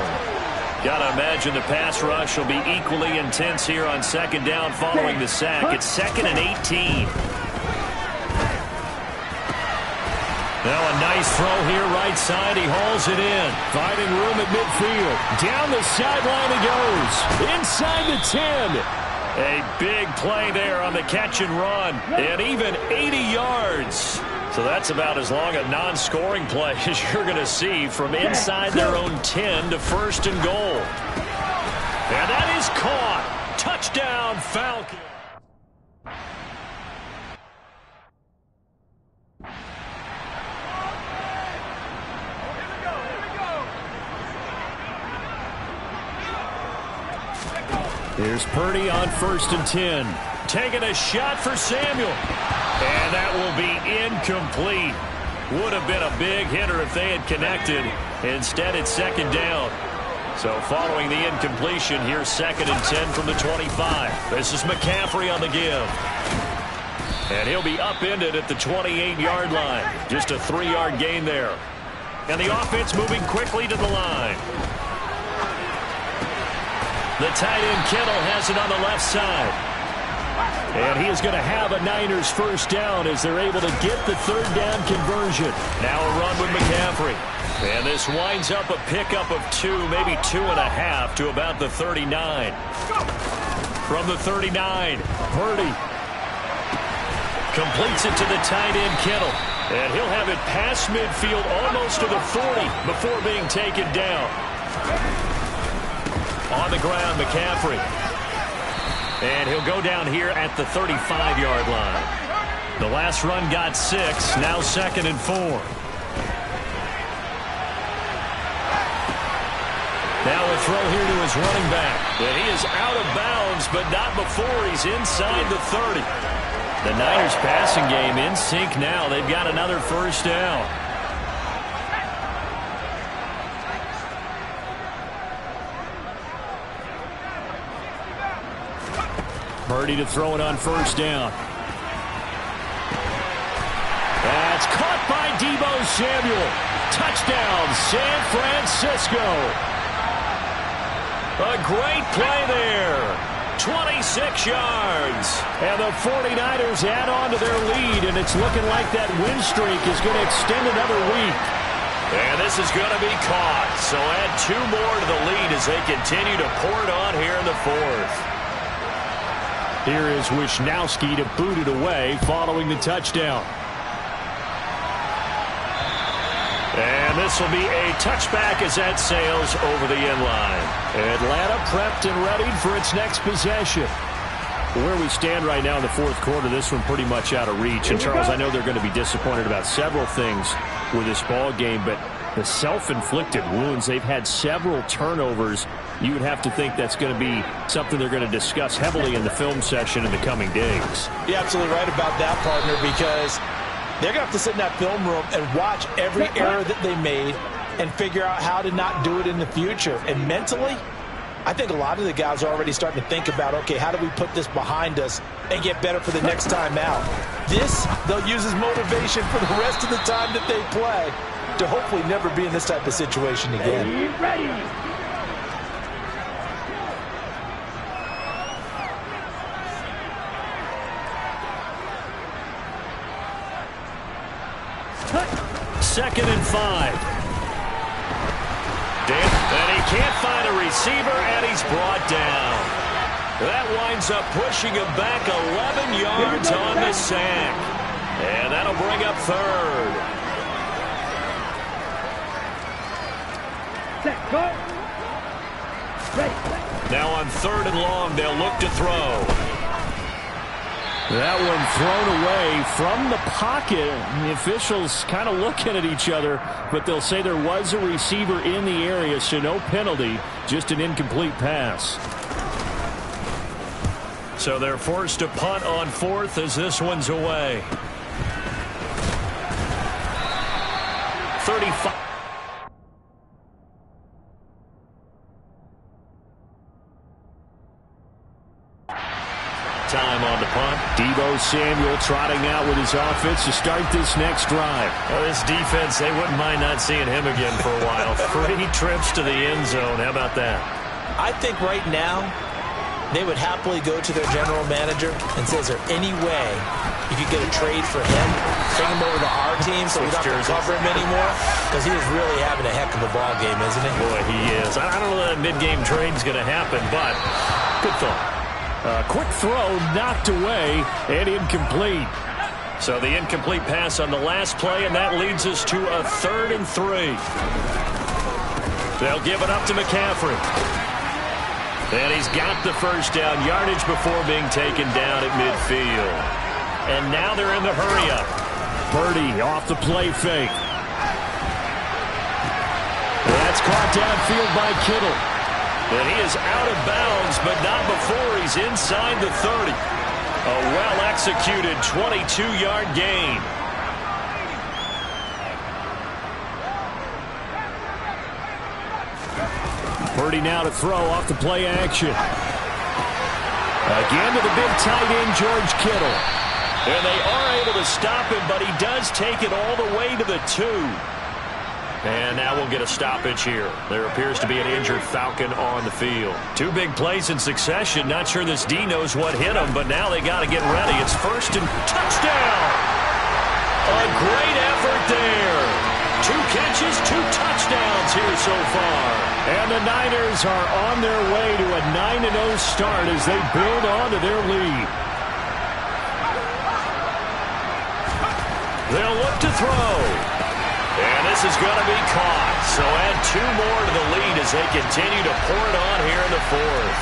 Got to imagine the pass rush will be equally intense here on second down following the sack. It's 2nd and 18. Now a nice throw here right side. He hauls it in. Finding room at midfield. Down the sideline he goes. Inside the 10. A big play there on the catch and run. And even 80 yards. So that's about as long a non-scoring play as you're going to see from inside their own 10 to 1st and goal. And that is caught. Touchdown, Falcons. Here's Purdy on 1st and 10. Taking a shot for Samuel. And that will be incomplete. Would have been a big hitter if they had connected. Instead, it's second down. So following the incompletion, here's 2nd and 10 from the 25. This is McCaffrey on the give. And he'll be upended at the 28-yard line. Just a 3-yard gain there. And the offense moving quickly to the line. The tight end Kittle has it on the left side. And he is going to have a Niners first down as they're able to get the 3rd down conversion. Now a run with McCaffrey. And this winds up a pickup of 2, maybe 2.5 to about the 39. From the 39, Purdy completes it to the tight end Kittle. And he'll have it past midfield almost to the 40 before being taken down. On the ground, McCaffrey. And he'll go down here at the 35-yard line. The last run got 6. Now 2nd and 4. Now a throw here to his running back. And he is out of bounds, but not before he's inside the 30. The Niners passing game in sync now. They've got another first down. Purdy to throw it on 1st down. That's caught by Deebo Samuel. Touchdown, San Francisco. A great play there. 26 yards. And the 49ers add on to their lead, and it's looking like that win streak is going to extend another week. And this is going to be caught. So add 2 more to the lead as they continue to pour it on here in the 4th. Here is Wisnowski to boot it away following the touchdown. And this will be a touchback as that sails over the end line. Atlanta prepped and ready for its next possession. Where we stand right now in the 4th quarter, this one pretty much out of reach. And, Charles, I know they're going to be disappointed about several things with this ball game, but the self-inflicted wounds, they've had several turnovers. You would have to think that's going to be something they're going to discuss heavily in the film session in the coming days. You're absolutely right about that, partner, because they're going to have to sit in that film room and watch every error that they made and figure out how to not do it in the future. And mentally, I think a lot of the guys are already starting to think about, okay, how do we put this behind us and get better for the next time out? This, they'll use as motivation for the rest of the time that they play to hopefully never be in this type of situation again. Ready. Second and 5. And he can't find a receiver, and he's brought down. That winds up pushing him back 11 yards on the sack. And that'll bring up 3rd. Set, go. Ready. Now on 3rd and long, they'll look to throw. That one thrown away from the pocket. The officials kind of looking at each other, but they'll say there was a receiver in the area, so no penalty, just an incomplete pass. So they're forced to punt on 4th as this one's away. 35. Time on the punt. Deebo Samuel trotting out with his offense to start this next drive. Well, this defense, they wouldn't mind not seeing him again for a while. 3 trips to the end zone. How about that? I think right now they would happily go to their general manager and say, is there any way you could get a trade for him, take him over to our team so we don't have to cover him anymore? Because he is really having a heck of a ball game, isn't he? Boy, he is. I don't know that mid-game trade's going to happen, but good thought. Quick throw knocked away and incomplete. So the incomplete pass on the last play, and that leads us to a 3rd and 3. They'll give it up to McCaffrey. And he's got the first down yardage before being taken down at midfield. And now they're in the hurry-up. Purdy off the play fake. That's caught downfield by Kittle. And he is out of bounds, but not before he's inside the 30. A well-executed 22-yard gain. Purdy now to throw off the play action. Again to the big tight end, George Kittle. And they are able to stop him, but he does take it all the way to the 2. And now we'll get a stoppage here. There appears to be an injured Falcon on the field. 2 big plays in succession. Not sure this D knows what hit him, but now they got to get ready. It's 1st and touchdown. A great effort there. 2 catches, 2 touchdowns here so far. And the Niners are on their way to a 9-0 start as they build on to their lead. They'll look to throw. And this is going to be caught. So add 2 more to the lead as they continue to pour it on here in the 4th.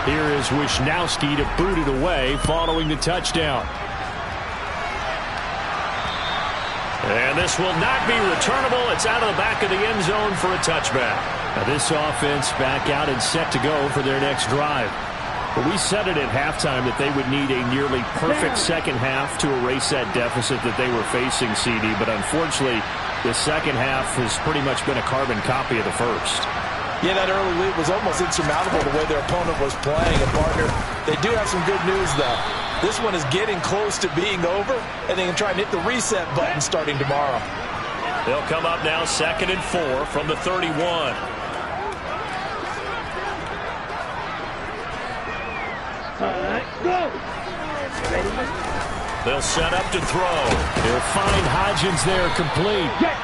Here is Wisnowski to boot it away following the touchdown. And this will not be returnable. It's out of the back of the end zone for a touchback. Now this offense back out and set to go for their next drive. But we said it at halftime that they would need a nearly perfect second half to erase that deficit that they were facing, CD. But unfortunately, the second half has pretty much been a carbon copy of the first. Yeah, that early lead was almost insurmountable the way their opponent was playing. And, partner, they do have some good news, though. This one is getting close to being over, and they can try and hit the reset button starting tomorrow. They'll come up now 2nd and 4 from the 31. Go! They'll set up to throw. They'll find Hodgins there, complete. Get!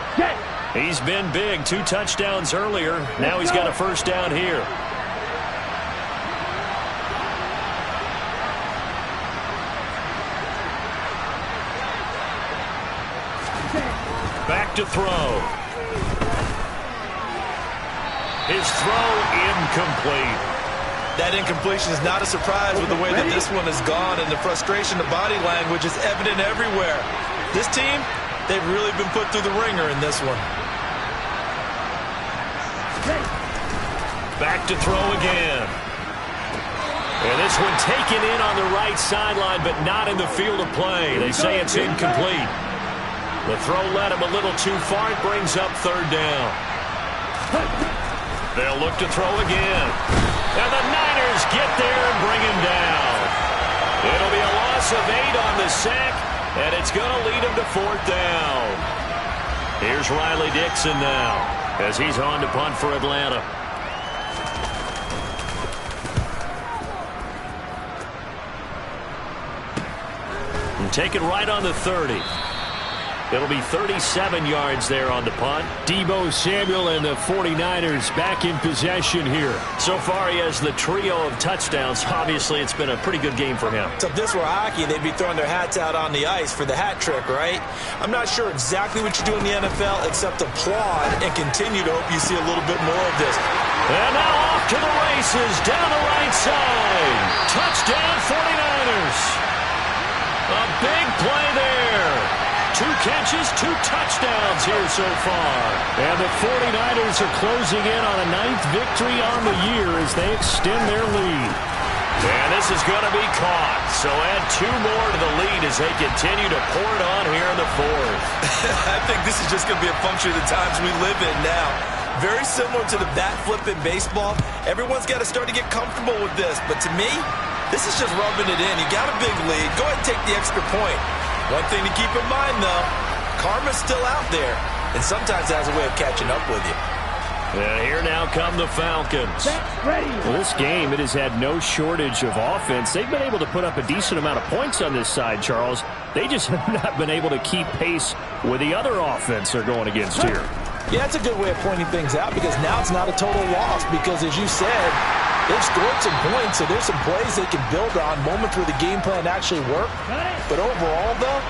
He's been big. 2 touchdowns earlier. Now he's got a first down here. Back to throw. His throw incomplete. That incompletion is not a surprise with the way that this one has gone, and the frustration, the body language is evident everywhere. This team, they've really been put through the ringer in this one. Back to throw again. And this one taken in on the right sideline, but not in the field of play. They say it's incomplete. The throw led him a little too far. It brings up 3rd down. They'll look to throw again. And the Niners get there and bring him down. It'll be a loss of 8 on the sack, and it's going to lead him to 4th down. Here's Riley Dixon now as he's on to punt for Atlanta. And take it right on the 30. It'll be 37 yards there on the punt. Deebo Samuel and the 49ers back in possession here. So far, he has the trio of touchdowns. Obviously, it's been a pretty good game for him. So if this were hockey, they'd be throwing their hats out on the ice for the hat trick, right? I'm not sure exactly what you do in the NFL except applaud and continue to hope you see a little bit more of this. And now off to the races, down the right side. Touchdown 49ers. A big play there. 2 catches, 2 touchdowns here so far. And the 49ers are closing in on a 9th victory on the year as they extend their lead. And this is going to be caught. So add 2 more to the lead as they continue to pour it on here in the 4th. I think this is just going to be a function of the times we live in now. Very similar to the bat flip in baseball. Everyone's got to start to get comfortable with this. But to me, this is just rubbing it in. You got a big lead. Go ahead and take the extra point. One thing to keep in mind, though, karma's still out there. And sometimes it has a way of catching up with you. And here now come the Falcons. Well, this game, it has had no shortage of offense. They've been able to put up a decent amount of points on this side, Charles. They just have not been able to keep pace with the other offense they're going against here. Yeah, that's a good way of pointing things out because now it's not a total loss because, as you said, they've scored some points, so there's some plays they can build on, moments where the game plan actually worked. But overall, though,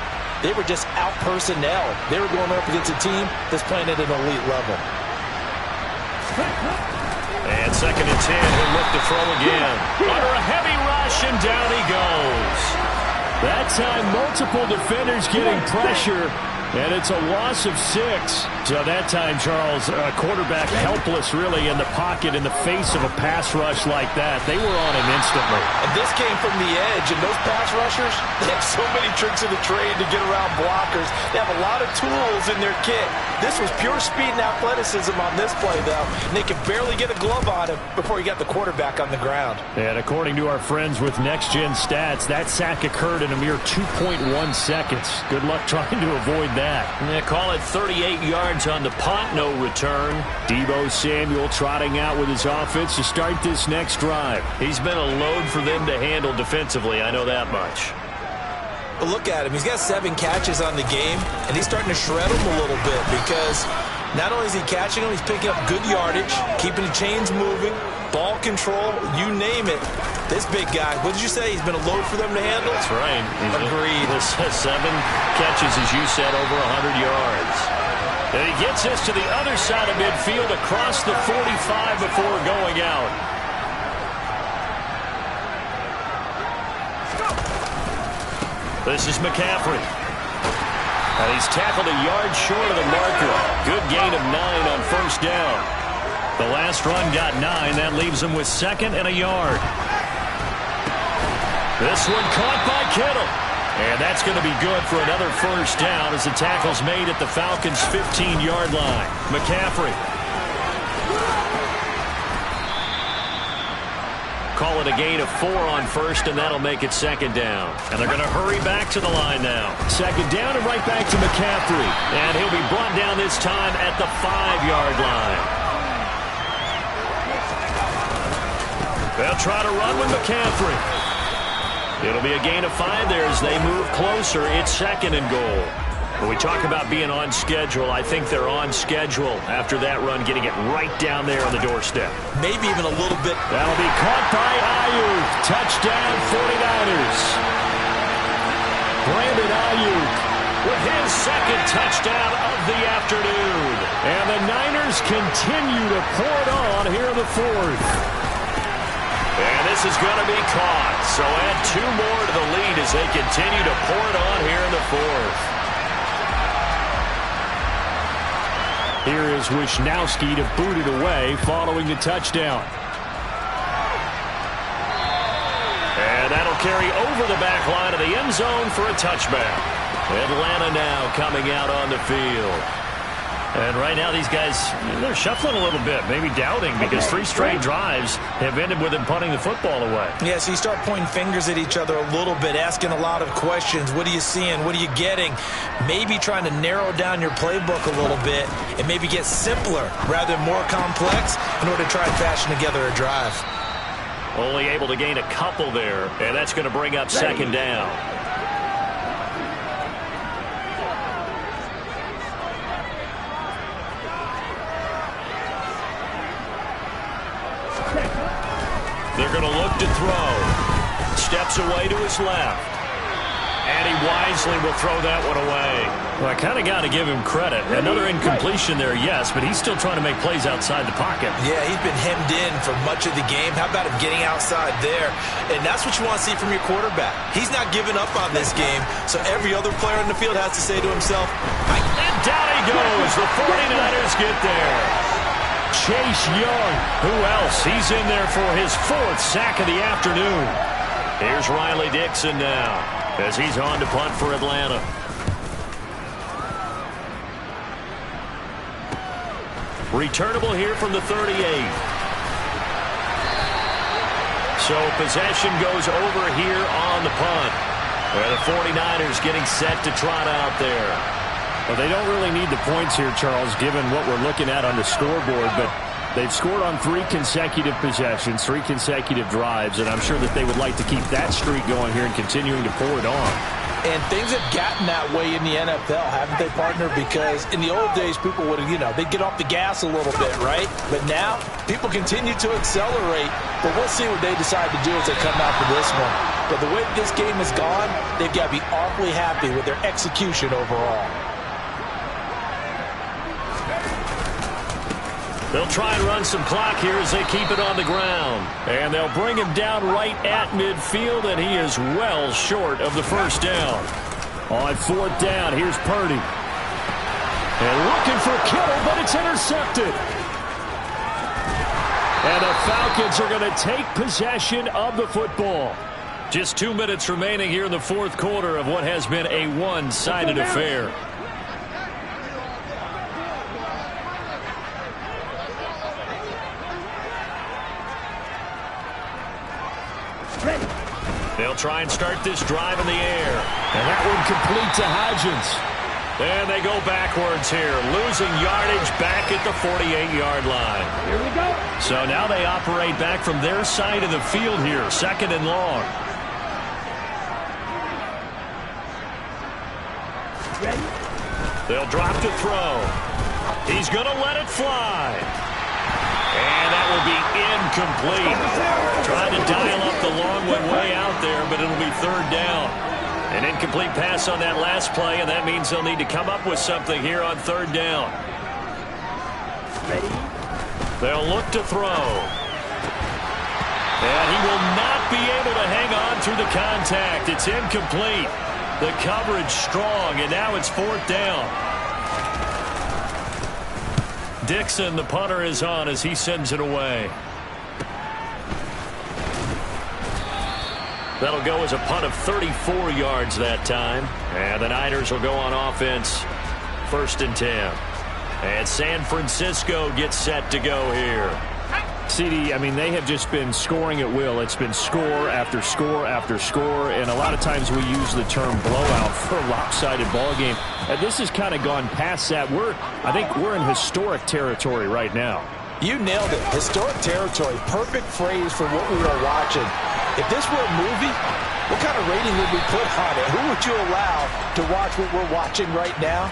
they were just out personnel. They were going up against a team that's playing at an elite level. And 2nd and 10, he'll look to throw again. Under a heavy rush, and down he goes. That time, multiple defenders getting pressure, and it's a loss of 6. So that time, Charles, a quarterback helpless really in the pocket in the face of a pass rush like that. They were on him instantly. And this came from the edge, and those pass rushers, they have so many tricks of the trade to get around blockers. They have a lot of tools in their kit. This was pure speed and athleticism on this play, though, and they could barely get a glove on him before he got the quarterback on the ground. And according to our friends with Next Gen Stats, that sack occurred in a mere 2.1 seconds. Good luck trying to avoid that. They call it 38 yards on the punt, no return. Deebo Samuel trotting out with his offense to start this next drive. He's been a load for them to handle defensively, I know that much. But look at him. He's got 7 catches on the game, and he's starting to shred them a little bit because not only is he catching them, he's picking up good yardage, keeping the chains moving, ball control, you name it. This big guy, what did you say? He's been a load for them to handle? That's right. Agreed. 7 catches, as you said, over 100 yards. And he gets us to the other side of midfield across the 45 before going out. This is McCaffrey. And he's tackled a yard short of the marker. Good gain of 9 on 1st down. The last run got 9. That leaves him with 2nd and a yard. This one caught by Kittle. And that's going to be good for another 1st down as the tackle's made at the Falcons' 15-yard line. McCaffrey. Call it a gain of 4 on 1st, and that'll make it 2nd down. And they're going to hurry back to the line now. 2nd down and right back to McCaffrey. And he'll be brought down this time at the 5-yard line. They'll try to run with McCaffrey. It'll be a gain of 5 there as they move closer. It's 2nd and goal. When we talk about being on schedule, I think they're on schedule after that run, getting it right down there on the doorstep. Maybe even a little bit. That'll be caught by Ayuk. Touchdown 49ers. Brandon Ayuk with his 2nd touchdown of the afternoon. And the Niners continue to pour it on here in the 4th. And this is going to be caught. So add 2 more to the lead as they continue to pour it on here in the 4th. Here is Wisnowski to boot it away following the touchdown. And that'll carry over the back line of the end zone for a touchback. Atlanta now coming out on the field. And right now these guys, they're shuffling a little bit, maybe doubting because 3 straight drives have ended with them punting the football away. Yeah, so you start pointing fingers at each other a little bit, asking a lot of questions. What are you seeing? What are you getting? Maybe trying to narrow down your playbook a little bit and maybe get simpler rather than more complex in order to try and fashion together a drive. Only able to gain a couple there, and that's going to bring up 2nd down. They're going to look to throw. Steps away to his left. And he wisely will throw that one away. Well, I kind of got to give him credit. Another incompletion there, yes, but he's still trying to make plays outside the pocket. Yeah, he's been hemmed in for much of the game. How about him getting outside there? And that's what you want to see from your quarterback. He's not giving up on this game, so every other player in the field has to say to himself, and down he goes. The 49ers get there. Chase Young, who else? He's in there for his 4th sack of the afternoon. Here's Riley Dixon now as he's on to punt for Atlanta. Returnable here from the 38. So possession goes over here on the punt. Where the 49ers getting set to trot out there. Well, they don't really need the points here, Charles, given what we're looking at on the scoreboard, but they've scored on 3 consecutive possessions, 3 consecutive drives, and I'm sure that they would like to keep that streak going here and continuing to pour it on. And things have gotten that way in the NFL, haven't they, partner? Because in the old days, people would have, they'd get off the gas a little bit, right? But now, people continue to accelerate, but we'll see what they decide to do as they come out for this one. But the way this game has gone, they've got to be awfully happy with their execution overall. They'll try and run some clock here as they keep it on the ground. And they'll bring him down right at midfield, and he is well short of the first down. On 4th down, here's Purdy. And looking for Kittle, but it's intercepted. And the Falcons are going to take possession of the football. Just 2 minutes remaining here in the 4th quarter of what has been a one-sided affair. They'll try and start this drive in the air. And that one complete to Hodgins. And they go backwards here, losing yardage back at the 48-yard line. Here we go. So now they operate back from their side of the field here, 2nd and long. Ready? They'll drop to throw. He's going to let it fly. And that will be incomplete. Trying to dial up the long one way out there, but it'll be 3rd down. An incomplete pass on that last play, and that means they'll need to come up with something here on 3rd down. Ready? They'll look to throw. And he will not be able to hang on through the contact. It's incomplete. The coverage strong, and now it's 4th down. Dixon, the punter, is on as he sends it away. That'll go as a punt of 34 yards that time. And the Niners will go on offense, 1st and 10. And San Francisco gets set to go here. CD, I mean, they have just been scoring at will. It's been score after score after score, and a lot of times we use the term blowout for a lopsided ball game. This has kind of gone past that. I think we're in historic territory right now. You nailed it. Historic territory. Perfect phrase for what we are watching. If this were a movie, what kind of rating would we put on it? Who would you allow to watch what we're watching right now?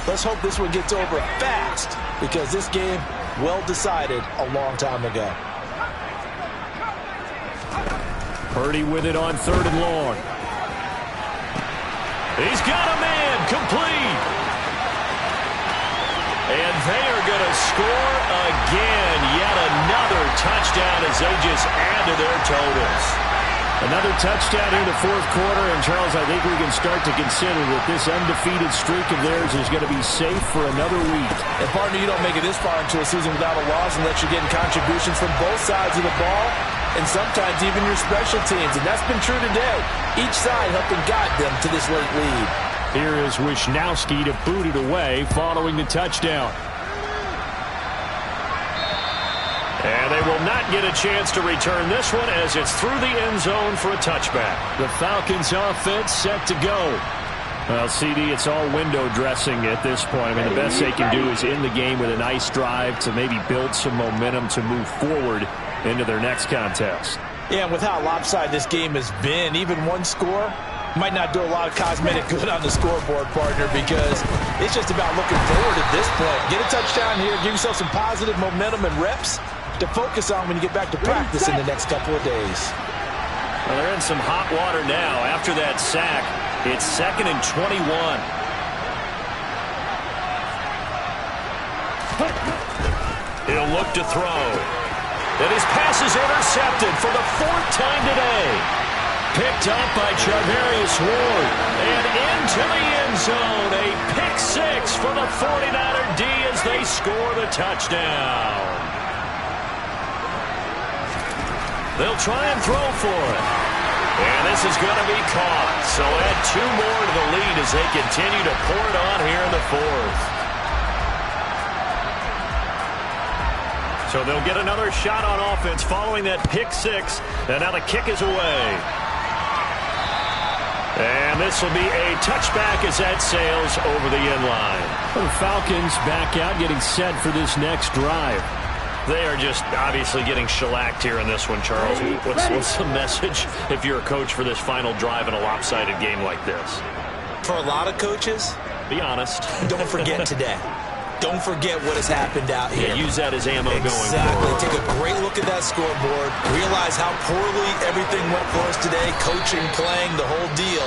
Let's hope this one gets over fast, because this game, well decided a long time ago. Purdy with it on 3rd and long. He's got a man, complete. And they are going to score again. Yet another touchdown as they just add to their totals. Another touchdown here in the 4th quarter, and Charles, I think we can start to consider that this undefeated streak of theirs is going to be safe for another week. And partner, you don't make it this far into a season without a loss unless you're getting contributions from both sides of the ball, and sometimes even your special teams, and that's been true today. Each side helping guide them to this late lead. Here is Wisnowski to boot it away following the touchdown. And they will not get a chance to return this one as it's through the end zone for a touchback. The Falcons offense set to go. Well, CD, it's all window dressing at this point. I mean, the best they can do is end the game with a nice drive to maybe build some momentum to move forward into their next contest. Yeah, and with how lopsided this game has been, even one score might not do a lot of cosmetic good on the scoreboard, partner, because it's just about looking forward at this point. Get a touchdown here, give yourself some positive momentum and reps to focus on when you get back to practice in the next couple of days. Well, they're in some hot water now after that sack. It's 2nd and 21. He'll look to throw. And his pass is intercepted for the 4th time today. Picked up by Charvarius Ward. And into the end zone. A pick 6 for the 49er D as they score the touchdown. They'll try and throw for it. And this is going to be caught. So add 2 more to the lead as they continue to pour it on here in the 4th. So they'll get another shot on offense following that pick 6. And now the kick is away. And this will be a touchback as that sails over the end line. The Falcons back out, getting set for this next drive. They are just obviously getting shellacked here in this one, Charles. What's the message if you're a coach for this final drive in a lopsided game like this? For a lot of coaches, be honest. Don't forget today. Don't forget what has happened out here. Yeah, use that as ammo going forward. Exactly. Take a great look at that scoreboard. Realize how poorly everything went for us today. Coaching, playing, the whole deal.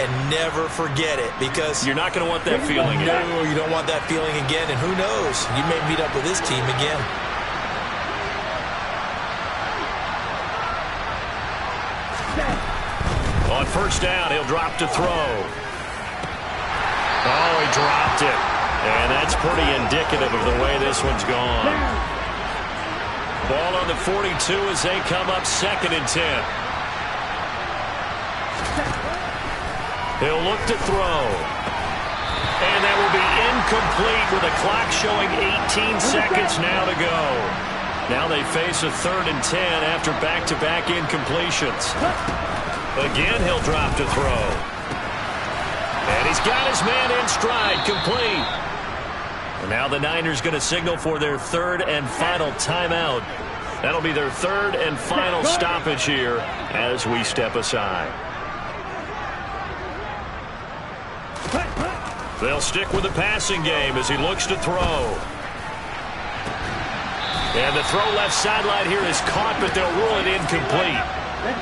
And never forget it, because you're not going to want that feeling again. No, you don't want that feeling again. And who knows? You may meet up with this team again. On 1st down, he'll drop to throw. Oh, he dropped it. And that's pretty indicative of the way this one's gone. Ball on the 42 as they come up 2nd and 10. He'll look to throw. And that will be incomplete with the clock showing 18 seconds now to go. Now they face a 3rd and 10 after back-to-back incompletions. Again, he'll drop to throw. And he's got his man in stride, complete. And now the Niners going to signal for their 3rd and final timeout. That'll be their 3rd and final stoppage here as we step aside. They'll stick with the passing game as he looks to throw. And the throw left sideline here is caught, but they'll rule it incomplete.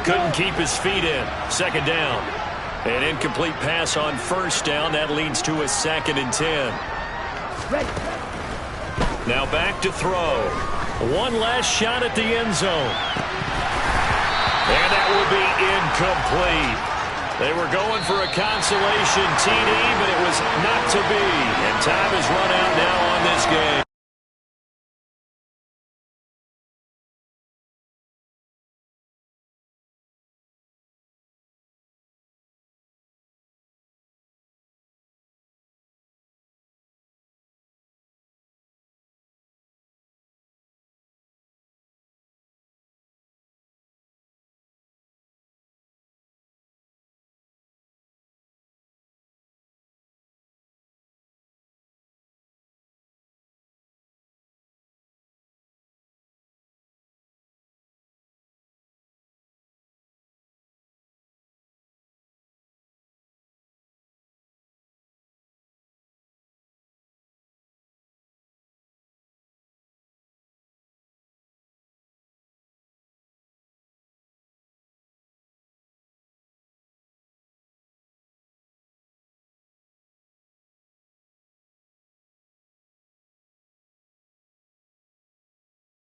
Couldn't keep his feet in. 2nd down. An incomplete pass on 1st down. That leads to a 2nd and 10. Now back to throw. One last shot at the end zone. And that will be incomplete. They were going for a consolation TD, but it was not to be. And time is run out now on this game.